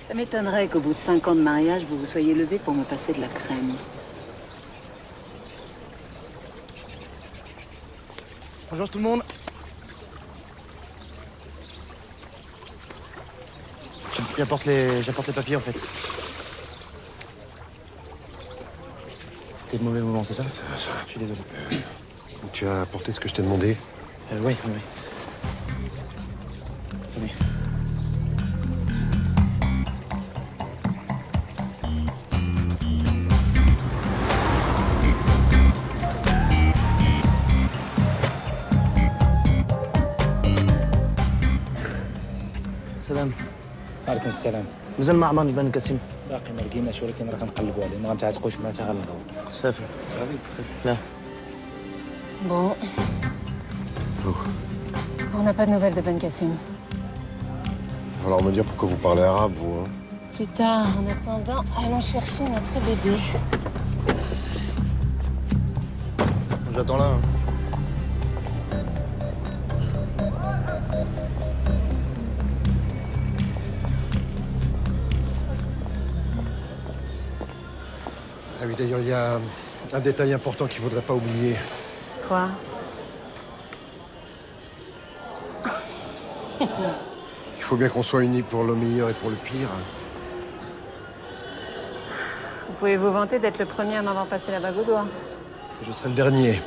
Ça m'étonnerait qu'au bout de 5 ans de mariage, vous vous soyez levé pour me passer de la crème. Bonjour tout le monde. J'apporte les papiers en fait. C'était le mauvais moment, c'est ça? Je suis désolé. Tu as apporté ce que je t'ai demandé? Oui. Tenez. سلام. وعليكم السلام. مازال ما عمرنا بن كاسم. باقي ما لقيناش ولكن راه كنقلبوا عليه ما غنتعاتقوش معاه حتى غنلقاو. صافي. لا. Bon. On n'a pas de nouvelles de Ben Kassim. Il va falloir me dire pourquoi vous parlez arabe, vous, hein? Plus tard, en attendant, allons chercher notre bébé. J'attends là. Hein. Ah oui, d'ailleurs, il y a un détail important qu'il ne faudrait pas oublier. Quoi? Il faut bien qu'on soit unis pour le meilleur et pour le pire. Vous pouvez vous vanter d'être le premier à m'avoir passé la bague au doigt. Je serai le dernier.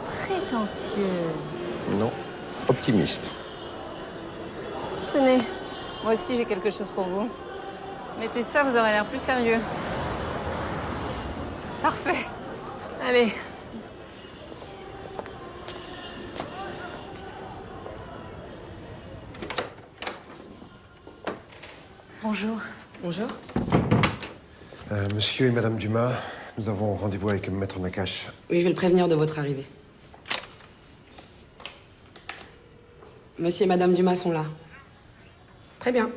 Prétentieux. Non, optimiste. Tenez, Moi aussi, j'ai quelque chose pour vous. Mettez ça, vous aurez l'air plus sérieux. Parfait. Allez. Bonjour. Bonjour. Monsieur et Madame Dumas, nous avons rendez-vous avec Maître Nakache. Oui, je vais le prévenir de votre arrivée. Monsieur et Madame Dumas sont là. Très bien.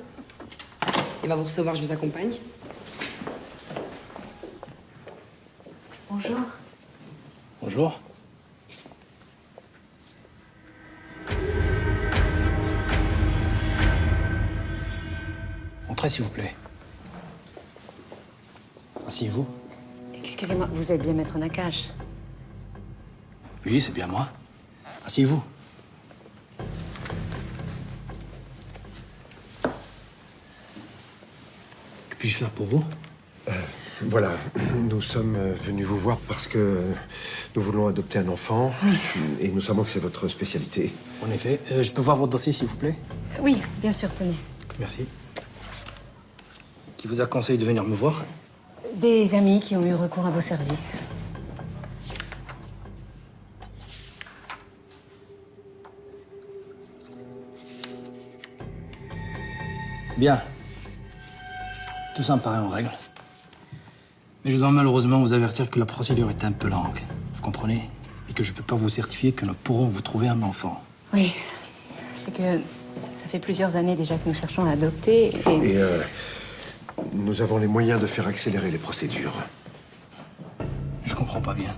Il va vous recevoir, je vous accompagne. Bonjour. Bonjour. Entrez, s'il vous plaît. Asseyez-vous. Excusez-moi, vous êtes bien Maître Nakache? Oui, c'est bien moi. Asseyez-vous. Que puis-je faire pour vous? Voilà, nous sommes venus vous voir parce que nous voulons adopter un enfant. Et nous savons que c'est votre spécialité. En effet. Je peux voir votre dossier, s'il vous plaît? Oui, bien sûr, tenez. Merci. Qui vous a conseillé de venir me voir? Des amis qui ont eu recours à vos services. Bien. Tout ça me paraît en règle. Mais je dois malheureusement vous avertir que la procédure est un peu longue. Vous comprenez? Et que je ne peux pas vous certifier que nous pourrons vous trouver un enfant. Oui, c'est que ça fait plusieurs années déjà que nous cherchons à adopter et... Nous avons les moyens de faire accélérer les procédures. Je comprends pas bien.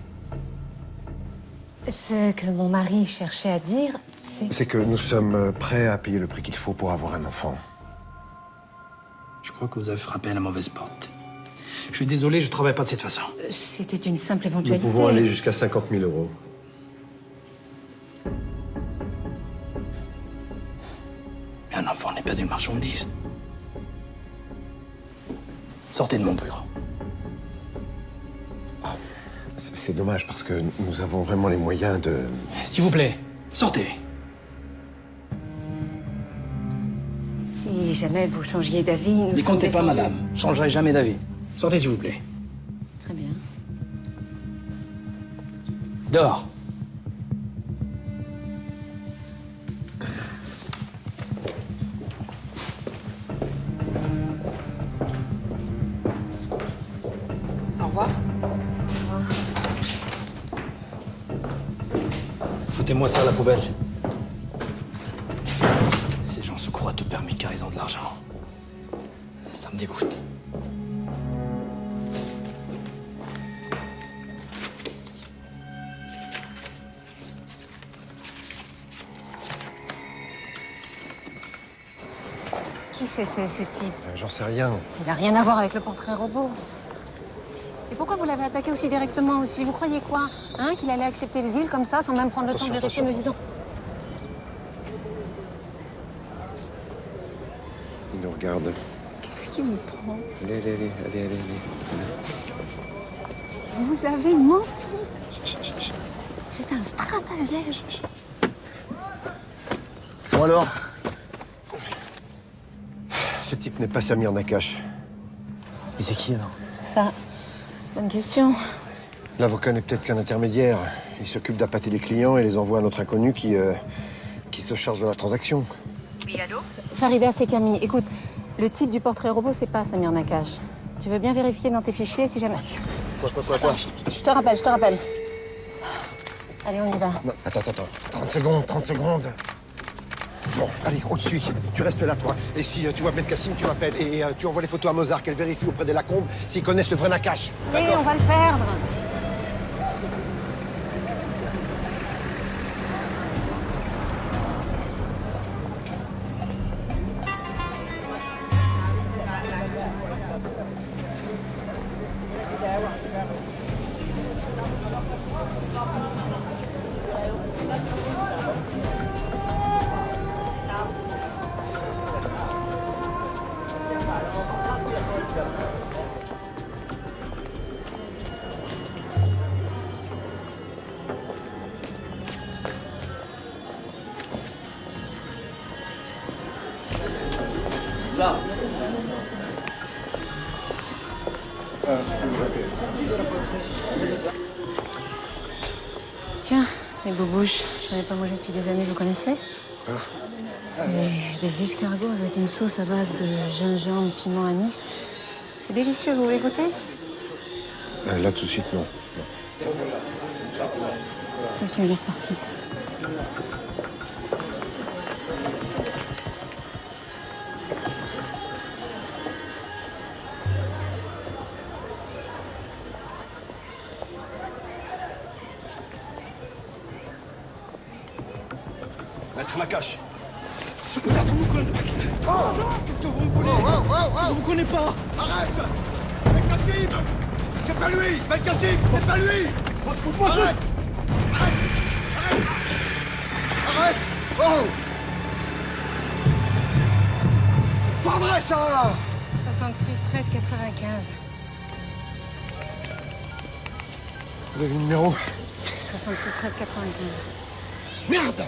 Ce que mon mari cherchait à dire, c'est... C'est que nous sommes prêts à payer le prix qu'il faut pour avoir un enfant. Je crois que vous avez frappé à la mauvaise porte. Je suis désolé, je travaille pas de cette façon. C'était une simple Nous éventualité. pouvons aller jusqu'à 50 000 euros. Mais un enfant n'est pas une marchandise. Sortez de mon bureau. C'est dommage parce que nous avons vraiment les moyens de... S'il vous plaît, sortez. Si jamais vous changiez d'avis, nous N'y sommes comptez pas, descendus. madame. Je changerai jamais d'avis. Sortez, s'il vous plaît. Très bien. Dehors. Au revoir. Foutez-moi ça à la poubelle. Ces gens se croient tout permis car ils ont de l'argent. Ça me dégoûte. Qui c'était, ce type? J'en sais rien. Il a rien à voir avec le portrait robot. Et pourquoi vous l'avez attaqué aussi directement aussi? Vous croyez quoi? Hein? Qu'il allait accepter le deal comme ça, sans même prendre le temps de vérifier nos identités? Il nous regarde. Qu'est-ce qui vous prend? Allez. Vous avez menti. C'est un stratagème. Bon alors? Ce type n'est pas Samir Nakache. Mais c'est qui alors? Ça, bonne question. L'avocat n'est peut-être qu'un intermédiaire. Il s'occupe d'appâter les clients et les envoie à notre inconnu qui se charge de la transaction. Oui, allô? Farida, c'est Camille. Écoute, le titre du portrait robot, c'est pas Samir Nakache. Tu veux bien vérifier dans tes fichiers si jamais... Quoi Je te rappelle. Allez, on y va. Non, attends. 30 secondes. Bon, allez, on te suit. Tu restes là, toi. Et si tu vois Ben Kassim, tu m'appelles. Et tu envoies les photos à Mozart, qu'elle vérifie auprès des Lacombe s'ils connaissent le vrai Nakache. Oui, on va le perdre. Tiens, des boubouches. J'en ai pas mangé depuis des années, vous connaissez? C'est des escargots avec une sauce à base de gingembre, piment, anis. C'est délicieux, vous voulez goûter? Là, tout de suite, non. Attention, il est reparti. Maître Nakache. Qu'est-ce que vous me voulez? Je vous connais pas. Arrête! Ben Kassim! C'est pas lui! Ben Kassim! C'est pas lui! Arrête! Arrête! Arrête! Arrête! Oh! C'est pas vrai, ça! 66 13 95. Vous avez le numéro? 66 13 95. Merde!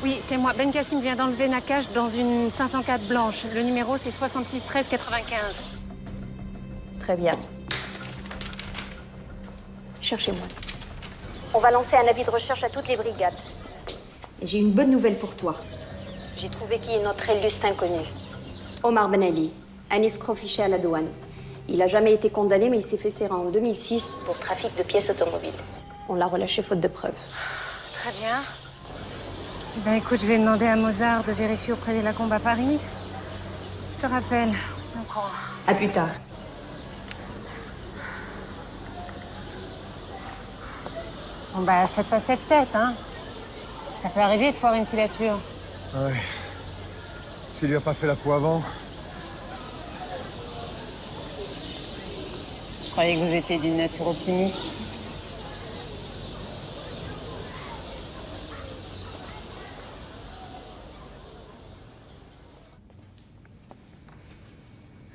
Oui, c'est moi. Ben Kassim vient d'enlever Nakache dans une 504 blanche. Le numéro, c'est 66 13 95. Très bien. Cherchez-moi. On va lancer un avis de recherche à toutes les brigades. Et j'ai une bonne nouvelle pour toi. J'ai trouvé qui est notre illustre inconnu. Omar Ben Ali, un escroc fiché à la douane. Il n'a jamais été condamné, mais il s'est fait serrer en 2006 pour trafic de pièces automobiles. On l'a relâché faute de preuves. Très bien. Eh ben, écoute, je vais demander à Mozart de vérifier auprès des Lacombe à Paris. Je te rappelle, on s'est au courant. À plus tard. Bon, bah, faites pas cette tête, hein. Ça peut arriver de foirer une filature. Ouais. S'il lui a pas fait la peau avant. Je croyais que vous étiez d'une nature optimiste.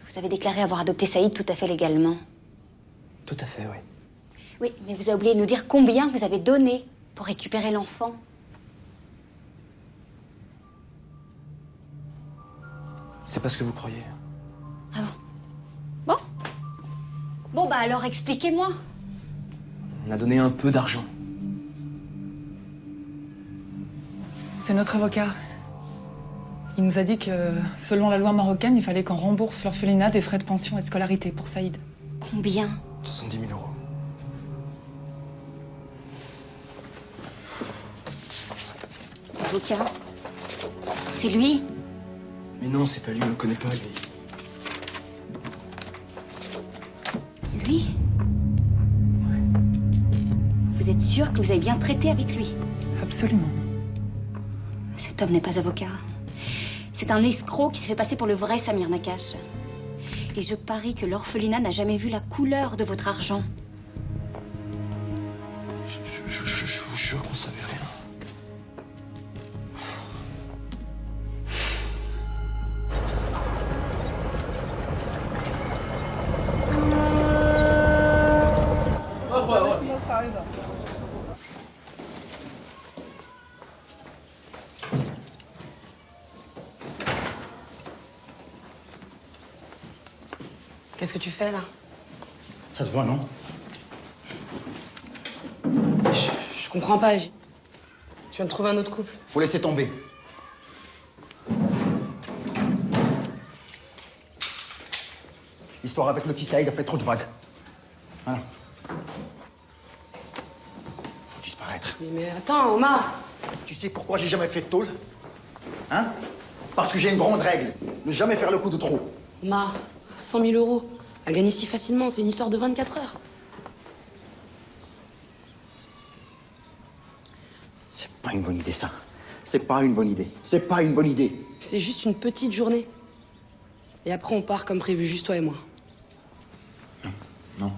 Vous avez déclaré avoir adopté Saïd tout à fait légalement. Tout à fait, oui. Oui, mais vous avez oublié de nous dire combien vous avez donné pour récupérer l'enfant. C'est pas ce que vous croyez. Ah bon? Bon? Bon, bah alors expliquez-moi. On a donné un peu d'argent. C'est notre avocat. Il nous a dit que, selon la loi marocaine, il fallait qu'on rembourse l'orphelinat des frais de pension et de scolarité pour Saïd. Combien? 70 000 euros. Avocat? C'est lui? Mais non, c'est pas lui, on le connaît pas, lui. Lui? Vous êtes sûr que vous avez bien traité avec lui? Absolument. Cet homme n'est pas avocat. C'est un escroc qui se fait passer pour le vrai Samir Nakache. Et je parie que l'orphelinat n'a jamais vu la couleur de votre argent. Je vous jure qu'on savait rien. Qu'est-ce que tu fais là? Ça se voit, non? Je comprends pas. Je viens de trouver un autre couple. Faut laisser tomber. L'histoire avec le petit Saïd a fait trop de vagues. Voilà. Faut disparaître. Mais attends, Omar. Tu sais pourquoi j'ai jamais fait de tôle? Hein? Parce que j'ai une grande règle. Ne jamais faire le coup de trop. Omar, 100 000 euros. À gagner si facilement, c'est une histoire de 24 heures. C'est pas une bonne idée, ça. C'est pas une bonne idée. C'est pas une bonne idée. C'est juste une petite journée. Et après, on part comme prévu, juste toi et moi. Non.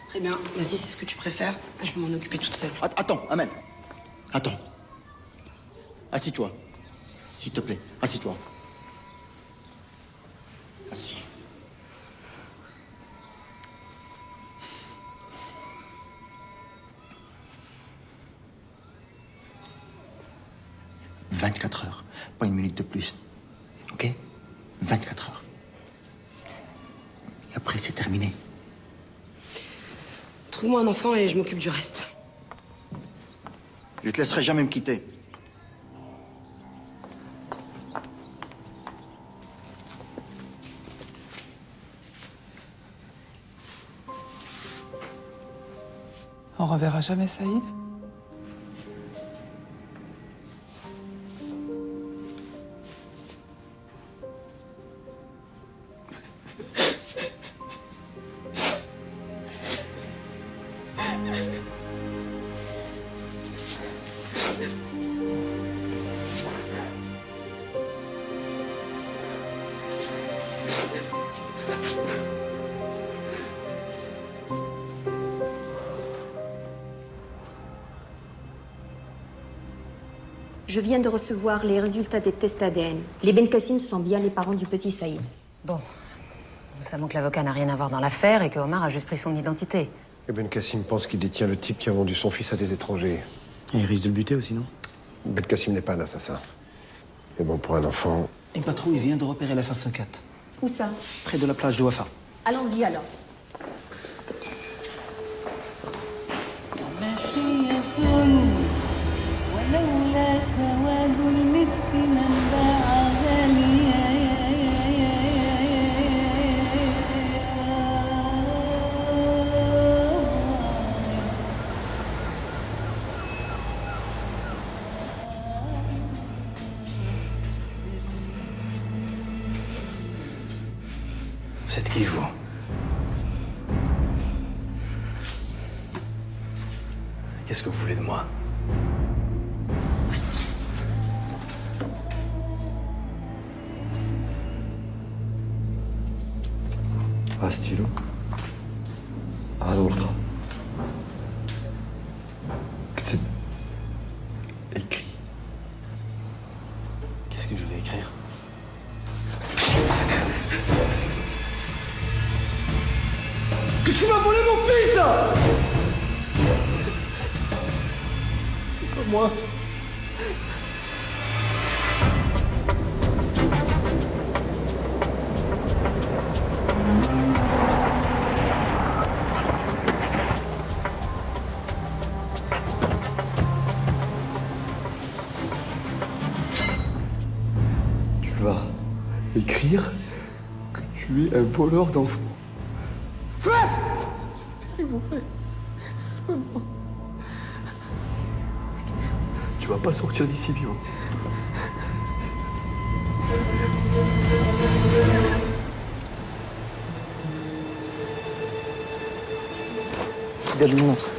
Très bien. Vas-y, c'est ce que tu préfères. Je vais m'en occuper toute seule. Attends, Amen. Attends. Assis-toi. S'il te plaît, assis-toi. Assis. « 24 heures, pas une minute de plus. Ok ? 24 heures. Et après, c'est terminé. Trouve-moi un enfant et je m'occupe du reste. Je te laisserai jamais me quitter. On reverra jamais Saïd? Je viens de recevoir les résultats des tests ADN. Les Benkassim sont bien les parents du petit Saïd. Bon, nous savons que l'avocat n'a rien à voir dans l'affaire et que Omar a juste pris son identité. Et Benkassim pense qu'il détient le type qui a vendu son fils à des étrangers. Et il risque de le buter aussi, non? Benkassim n'est pas un assassin. Mais bon, pour un enfant... Une patrouille vient de repérer l'assassin 4. Où ça? Près de la plage de Wafa. Allons-y alors. Vous êtes qui, vous? Qu'est-ce que vous voulez de moi? Un stylo. Un ورقة. اكتب. Écris. Qu'est-ce que je vais écrire? Que tu m'as volé mon fils! C'est pas moi. Tu vas écrire que tu es un voleur d'enfants. S'il vous plaît. C'est pas moi. Je te jure, tu vas pas sortir d'ici vivant. Regarde une montre.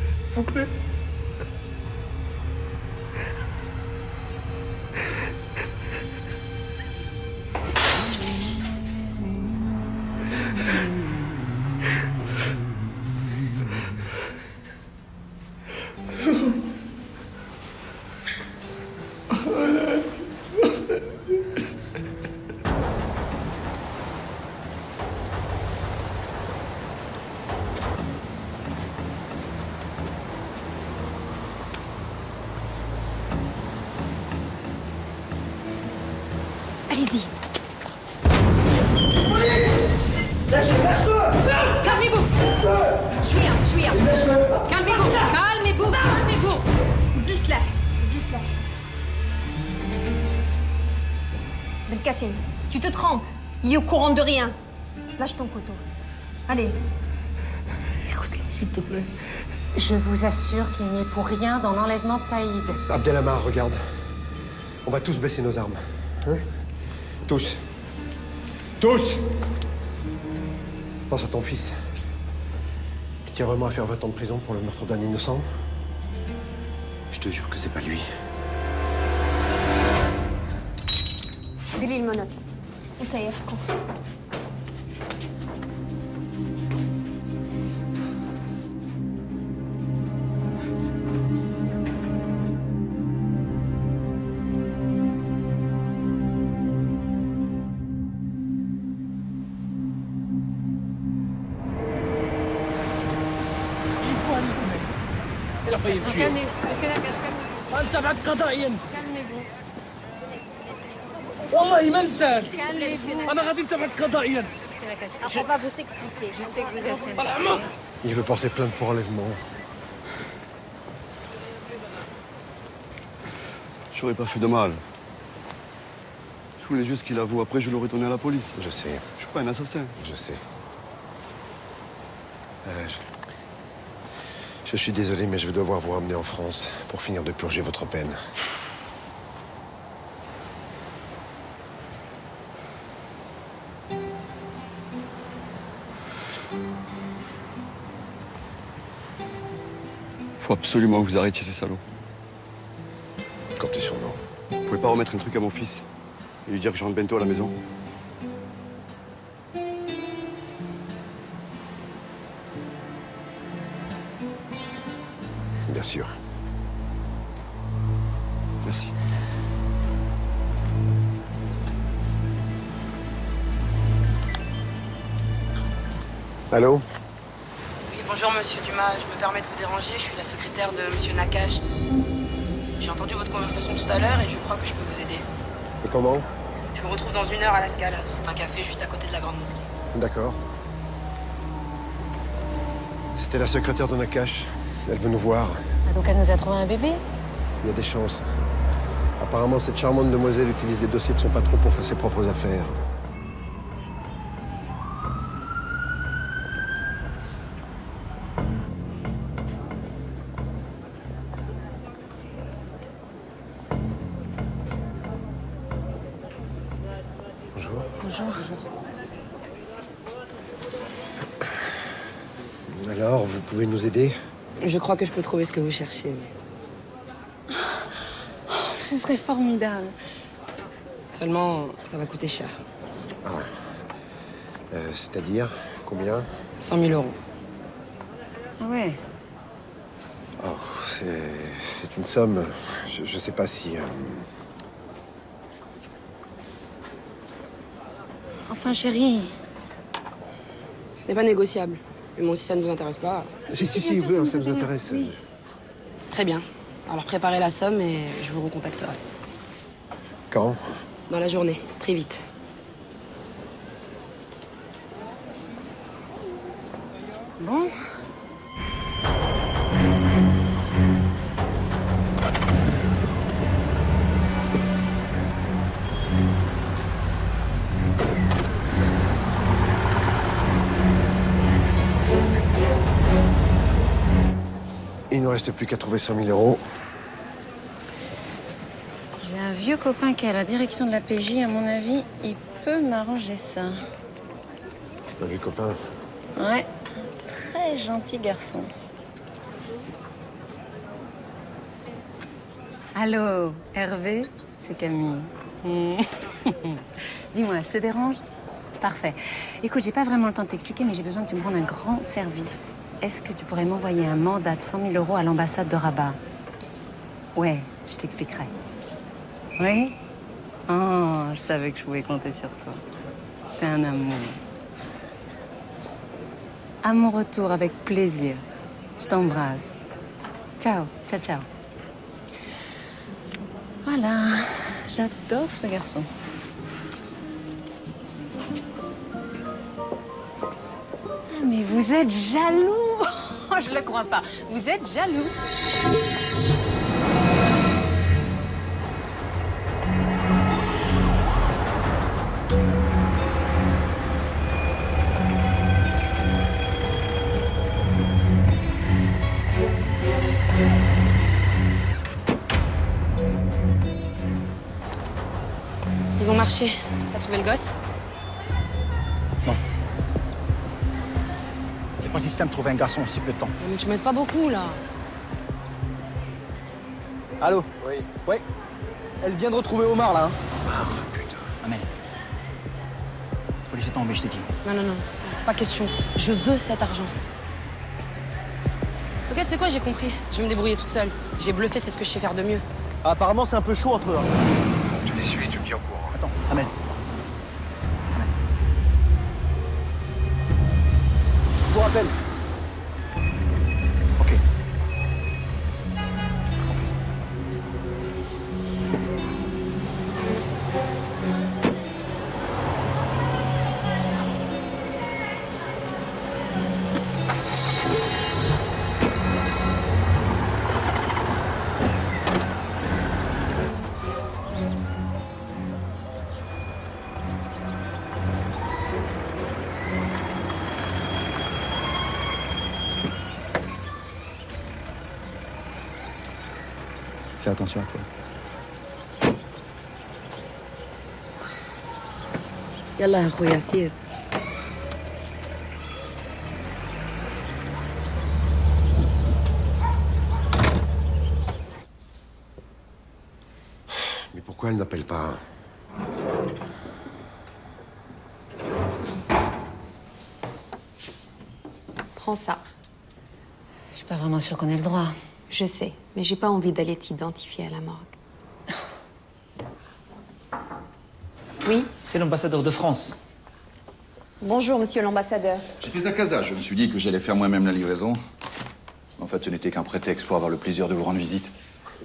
S'il vous plaît. Allez-y. Laisse-le! Calmez-vous. شوية. Calmez-vous. Zisla. Benkassim, tu te trompes. Il est au courant de rien. Lâche ton couteau. Allez. Écoute-la, s'il te plaît. Je vous assure qu'il n'y est pour rien dans l'enlèvement de Saïd. Abdelhamar, regarde. On va tous baisser nos armes. Hein? Tous. Pense à ton fils. Tu tiens vraiment à faire 20 ans de prison pour le meurtre d'un innocent? Je te jure que c'est pas lui. لي المونوك. نسيفكم. Il a failli le tuer. Monsieur Nakache, calmez-vous. انت بعد قضائي انت. Calmez-vous. والله ما نساك. Calmez-vous. انا غادي نتبعك قضائيا. Monsieur Nakache, On va vous expliquer. je sais que vous êtes énervé. Il veut porter plainte pour enlèvement. Je n'aurais pas fait de mal. Je voulais juste qu'il avoue. Après, je l'aurais donné à la police. Je sais. Je suis pas un assassin. Je sais. Je suis désolé, mais je vais devoir vous ramener en France pour finir de purger votre peine. Faut absolument que vous arrêtiez ces salauds. Comptez sur nous. Vous pouvez pas remettre un truc à mon fils et lui dire que je rentre bientôt à la maison? Bien sûr. Merci. Allô? Oui, bonjour monsieur Dumas, je me permets de vous déranger, je suis la secrétaire de monsieur Nakache. J'ai entendu votre conversation tout à l'heure et je crois que je peux vous aider. Et comment? Je vous retrouve dans 1 heure à la Scala. C'est un café juste à côté de la grande mosquée. D'accord. C'était la secrétaire de Nakache. Elle veut nous voir. Ah, donc elle nous a trouvé un bébé? Il y a des chances. Apparemment, cette charmante demoiselle utilise les dossiers de son patron pour faire ses propres affaires. Bonjour. Bonjour. Alors, vous pouvez nous aider? Je crois que je peux trouver ce que vous cherchez. Ce serait formidable. Seulement, ça va coûter cher. Ah. C'est-à-dire, combien? 100 000 euros. Ah ouais. Oh, c'est une somme. Je sais pas si. Enfin, chérie. Ce n'est pas négociable. Mais bon, si ça ne vous intéresse pas... Si, bien sûr, oui, ça nous intéresse. oui. Très bien. Alors préparez la somme et je vous recontacterai. Quand? Dans la journée, très vite. Bon. Il ne nous reste plus qu'à trouver 100 000 euros. J'ai un vieux copain qui est à la direction de la PJ. À mon avis, il peut m'arranger ça. Un vieux copain. Ouais. Très gentil garçon. Allô, Hervé? C'est Camille. Dis-moi, je te dérange? Parfait. Écoute, j'ai pas vraiment le temps de t'expliquer, mais j'ai besoin que tu me rendes un grand service. Est-ce que tu pourrais m'envoyer un mandat de 100 000 euros à l'ambassade de Rabat? Ouais, je t'expliquerai. Oui? Oh, je savais que je pouvais compter sur toi. T'es un amour. À mon retour, avec plaisir. Je t'embrasse. Ciao, ciao, ciao. Voilà, j'adore ce garçon. Ah, mais vous êtes jaloux! Je le crois pas. Vous êtes jaloux. Ils ont marché. T'as trouvé le gosse? Non. C'est pas si simple de trouver un garçon en si peu de temps. Mais tu m'aides pas beaucoup, là. Allô? Oui. Ouais. Elle vient de retrouver Omar, là. Hein. Ah, putain. Amel. Faut laisser tomber, je t'ai dit. Non, non, non. Pas question. Je veux cet argent. Ok, tu sais quoi, j'ai compris. Je vais me débrouiller toute seule. Je vais bluffer, c'est ce que je sais faire de mieux. Ah, apparemment, c'est un peu chaud entre eux. Tu les suis et tu me tiens au courant. Attends, Amel. Je vous rappelle. Ok. Fais attention à toi. يلا يا اخويا سير. Mais pourquoi elle n'appelle pas? Prends ça. Je suis pas vraiment sûre qu'on ait le droit. Je sais, mais j'ai pas envie d'aller t'identifier à la morgue. Oui? C'est l'ambassadeur de France. Bonjour, monsieur l'ambassadeur. J'étais à Casa, je me suis dit que j'allais faire moi-même la livraison. En fait, ce n'était qu'un prétexte pour avoir le plaisir de vous rendre visite.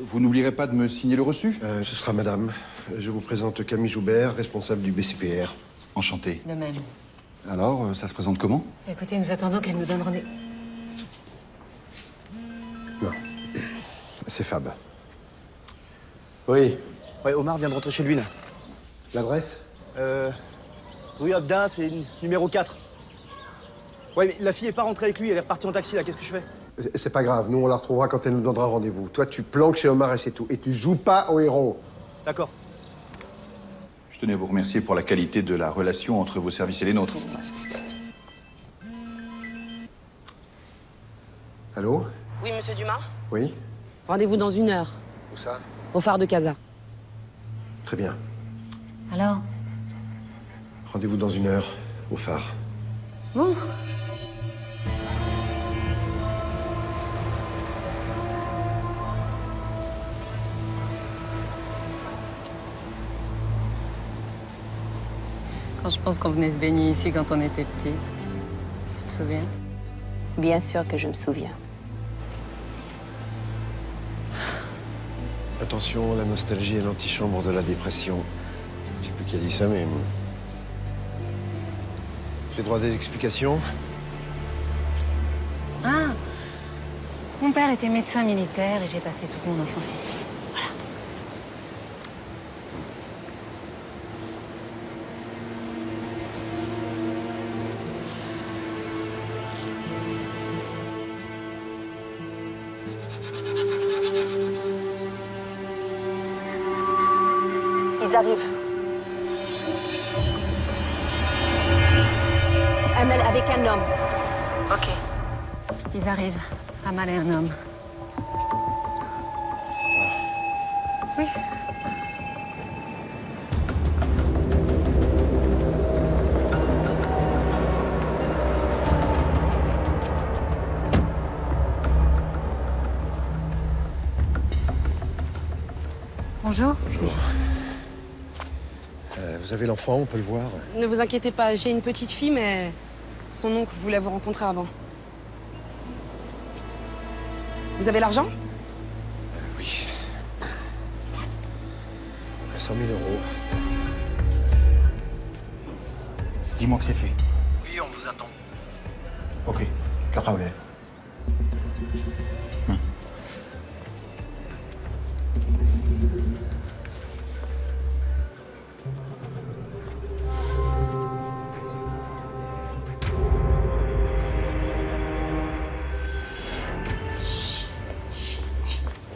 Vous n'oublierez pas de me signer le reçu? Ce sera madame. Je vous présente Camille Joubert, responsable du BCPR. Enchanté. De même. Alors, ça se présente comment? Écoutez, nous attendons qu'elle nous donne rendez-vous. Non. C'est Fab. Oui. Ouais, Omar vient de rentrer chez lui, là. L'adresse? Rue Abdin, c'est numéro 4. Ouais, mais la fille est pas rentrée avec lui, elle est repartie en taxi, là. Qu'est-ce que je fais? C'est pas grave, nous on la retrouvera quand elle nous donnera rendez-vous. Toi, tu planques chez Omar et c'est tout. Et tu joues pas au héros. D'accord. Je tenais à vous remercier pour la qualité de la relation entre vos services et les nôtres. Allô? Oui, monsieur Dumas? Oui? Rendez-vous dans 1 heure. Où ça? Au phare de Casa. Très bien. Alors? Rendez-vous dans 1 heure, au phare. Bon. Quand je pense qu'on venait se baigner ici quand on était petite. Tu te souviens? Bien sûr que je me souviens. Attention, la nostalgie est l'antichambre de la dépression. Je sais plus qui a dit ça, mais... J'ai droit à des explications? Ah! Mon père était médecin militaire et j'ai passé toute mon enfance ici. Voilà. Ils arrivent. Amel avec un homme. Ok. Ils arrivent. Amal et un homme. Oui. Bonjour. Bonjour. Vous avez l'enfant, on peut le voir? Ne vous inquiétez pas, j'ai une petite fille, mais son oncle voulait vous rencontrer avant. Vous avez l'argent? Oui. 100 000 €. Dis-moi que c'est fait. Oui, on vous attend. Ok. Traoré.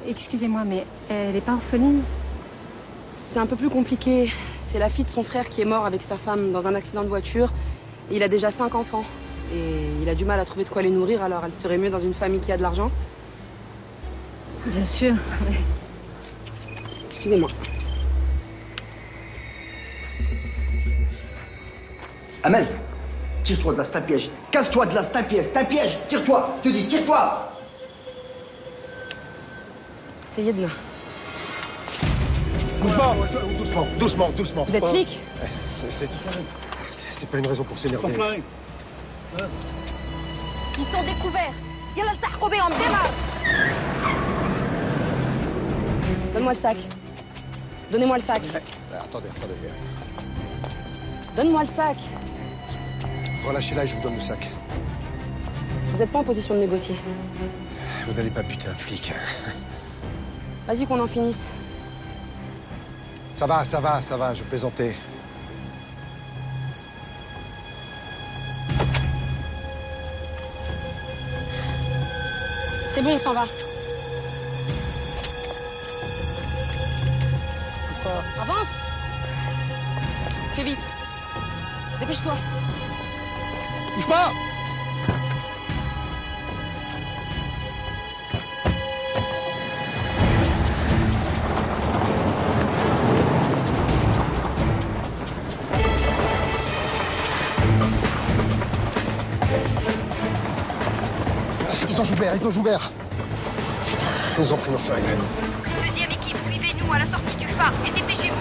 Excusez-moi, mais elle n'est pas orpheline? C'est un peu plus compliqué. C'est la fille de son frère qui est mort avec sa femme dans un accident de voiture. Et il a déjà 5 enfants. Et il a du mal à trouver de quoi les nourrir, alors elle serait mieux dans une famille qui a de l'argent. Bien sûr. Excusez-moi. Amel, tire-toi de là, c'est un piège. Casse-toi de là, c'est un piège, c'est un piège. Tire-toi, je te dis, tire-toi. C'est Yedna. Bouge pas. Doucement, doucement, doucement. Vous êtes flic? C'est pas une raison pour s'énerver. Ils sont découverts. Yalla l'tahqobi, on démarre. Donne-moi le sac. Donnez-moi le sac. Attendez. Donne-moi le sac. Relâchez-la et je vous donne le sac. Vous n'êtes pas en position de négocier. Vous n'allez pas buter un flic. Vas-y qu'on en finisse. Ça va, je plaisantais. C'est bon, on s'en va. Avance. Fais vite. Dépêche-toi. Bouge pas. Ils ont ouvert. Putain, ils ont pris nos feuilles. Deuxième équipe, suivez-nous à la sortie du phare et dépêchez-vous.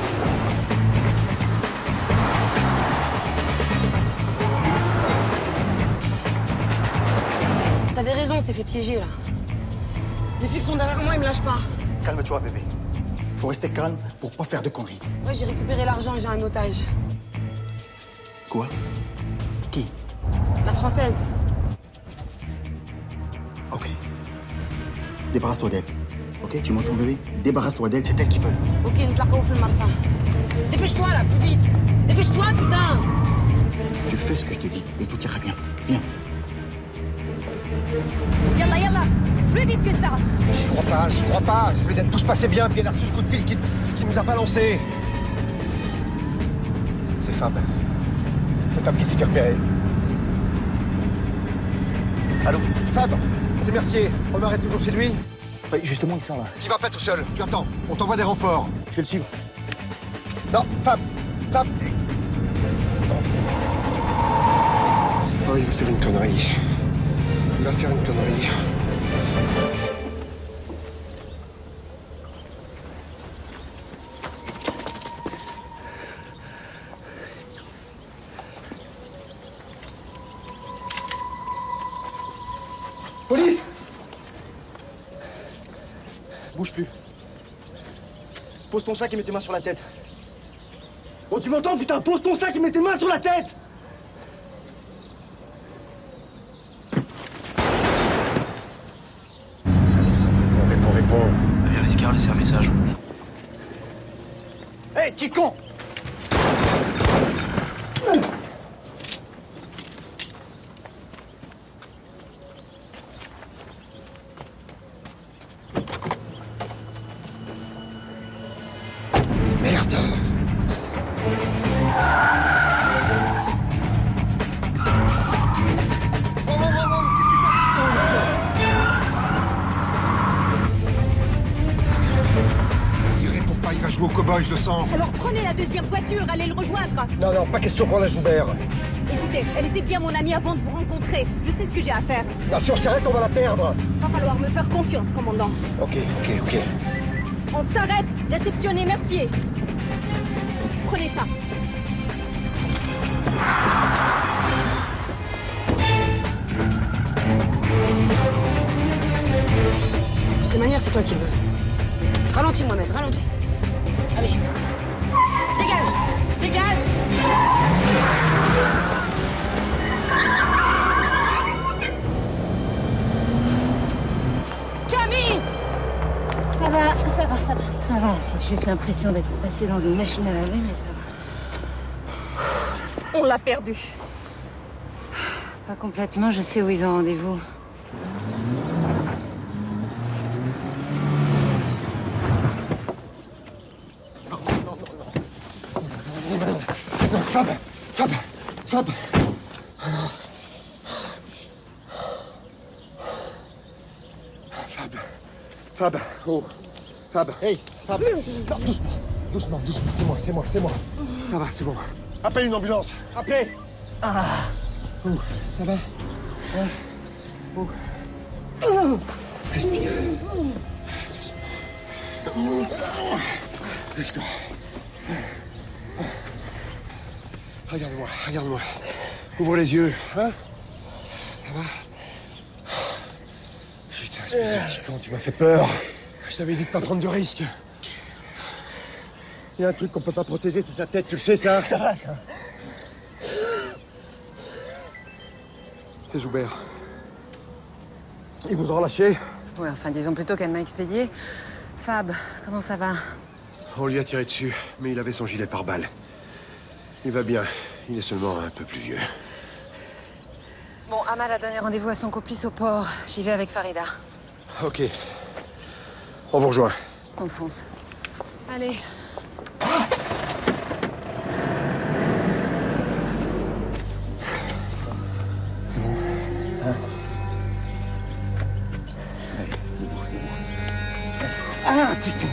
T'avais raison, c'est fait piéger là. Les flics sont derrière moi, ils me lâchent pas. Calme-toi, bébé. Faut rester calme pour pas faire de conneries. Ouais, j'ai récupéré l'argent et j'ai un otage. Quoi? Qui? La française. Ok. Débarrasse-toi d'elle. Ok, tu m'entends, bébé? Débarrasse-toi d'elle, c'est elle qui veut. Ok, نتلاقاو في المرسى. Dépêche-toi là, plus vite. Dépêche-toi, putain. Tu fais ce que je te dis et tout ira bien. Bien. Yalla, yalla. Plus vite que ça. J'y crois pas. Je voulais tout se passer bien, puis il a reçu ce coup de fil qui nous a balancé. C'est Fab. C'est Fab qui s'est fait repérer. Allô? Fab, c'est Mercier. Omar est toujours chez lui? Oui, justement, il sort là. Tu vas pas tout seul. Tu attends. On t'envoie des renforts. Je vais le suivre. Non, Fab. Oh, il va faire une connerie. Police! Bouge plus. Pose ton sac et mets tes mains sur la tête. Oh, tu m'entends, putain? Pose ton sac et mets tes mains sur la tête! Réponds. Viens, l'escar, laissez un message. Hé, petit con! Merde. Il répond pas, il va jouer au cow-boy, je le sens. Alors prenez la deuxième voiture, allez le rejoindre. Non, pas question qu'on la Joubert. Écoutez, elle était bien mon amie avant de vous rencontrer. Je sais ce que j'ai à faire. Là, si on s'arrête, on va la perdre. Va falloir me faire confiance, commandant. Ok. On s'arrête. Réceptionnez Mercier. Prenez ça. De toute manière, c'est toi qui le veux. Ralentis, Mohamed, ralentis. Allez. Dégage. Camille! Ça va. J'ai juste l'impression d'être passé dans une machine à laver, mais ça va. On l'a perdu. Pas complètement, je sais où ils ont rendez-vous. Non, Fab. Fab, oh. Fab, hey, Fab. Non, doucement, c'est moi. Ça va, c'est bon. Appelle une ambulance, appelez. Ah. Ouh, ça va? Ouais. Ouh. Respire. Lève-toi. Regarde-moi, regarde-moi. Ouvre les yeux, hein? Ça va? Putain, espèce de petit con, tu m'as fait peur. Je t'avais dit de pas prendre de risques. Il y a un truc qu'on peut pas protéger, c'est sa tête, tu le sais, ça? Ça va, ça. C'est Joubert. Ils vous ont relâché? Ouais, enfin, disons plutôt qu'elle m'a expédié. Fab, comment ça va? On lui a tiré dessus, mais il avait son gilet pare-balles. Il va bien. Il est seulement un peu plus vieux. Bon, Amal a donné rendez-vous à son complice au port. J'y vais avec Farida. Ok. On vous rejoint. On fonce. Allez. C'est bon. Hein? Allez, ah, putain!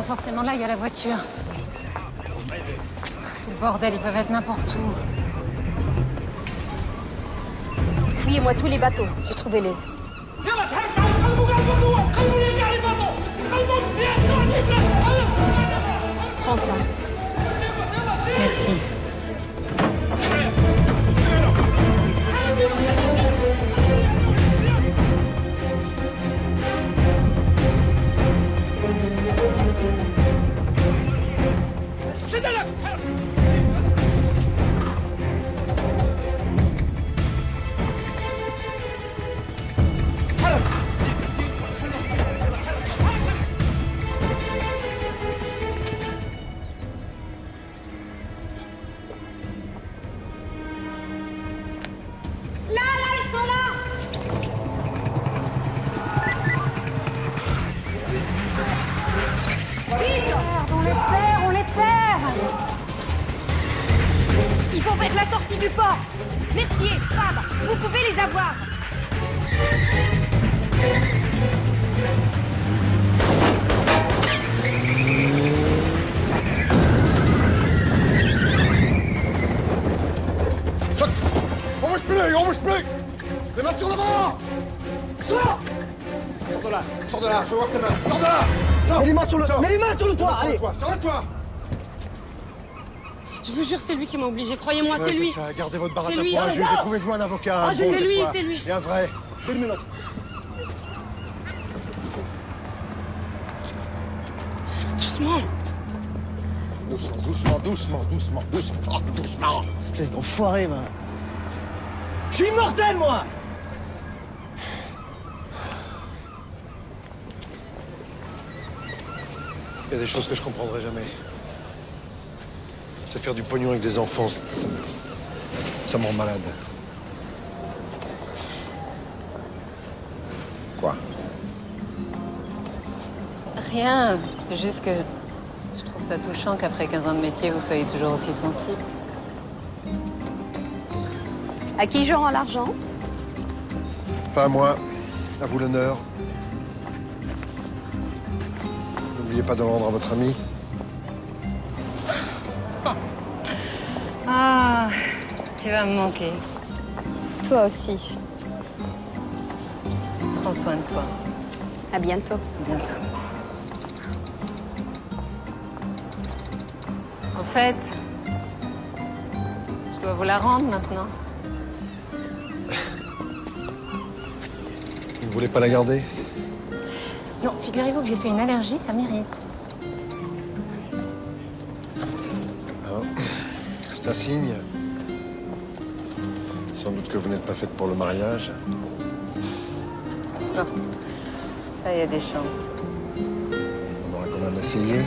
Forcément là, il y a la voiture. C'est le bordel, ils peuvent être n'importe où. Fouillez-moi tous les bateaux et trouvez-les. Prends ça. Merci. Ils vont vers la sortie du port. Mercier, Fab, vous pouvez les avoir. On bouge plus, on bouge plus. Les mains sur l'avant. Sors. Sors de là, sors de là, je veux voir tes mains. Sors de là. Sors. Mets les mains sur le, Sors. mets les mains sur le toit, allez. Sors le toit. Je vous jure, c'est lui qui m'a obligé. Croyez-moi, Ouais, c'est lui. Ça. Gardez votre baratin C'est lui. pour un juge. Trouvez-vous un avocat. Ah, un bon, c'est lui, quoi. c'est lui. Et un vrai. J'ai le menotte. Doucement. Doucement. Espèce d'enfoiré, va. Je suis immortel, moi. Il y a des choses que je comprendrai jamais. C'est faire du pognon avec des enfants, ça me rend malade. Quoi? Rien, c'est juste que je trouve ça touchant qu'après 15 ans de métier, vous soyez toujours aussi sensible. À qui je rends l'argent? Pas à moi, à vous l'honneur. N'oubliez pas de le rendre à votre ami. Ah, tu vas me manquer. Toi aussi. Prends soin de toi. À bientôt. À bientôt. En fait, je dois vous la rendre maintenant. Vous ne voulez pas la garder? Non, figurez-vous que j'ai fait une allergie, ça m'irrite. C'est un signe. Sans doute que vous n'êtes pas faite pour le mariage. Non, ça y a des chances. On aura quand même essayé.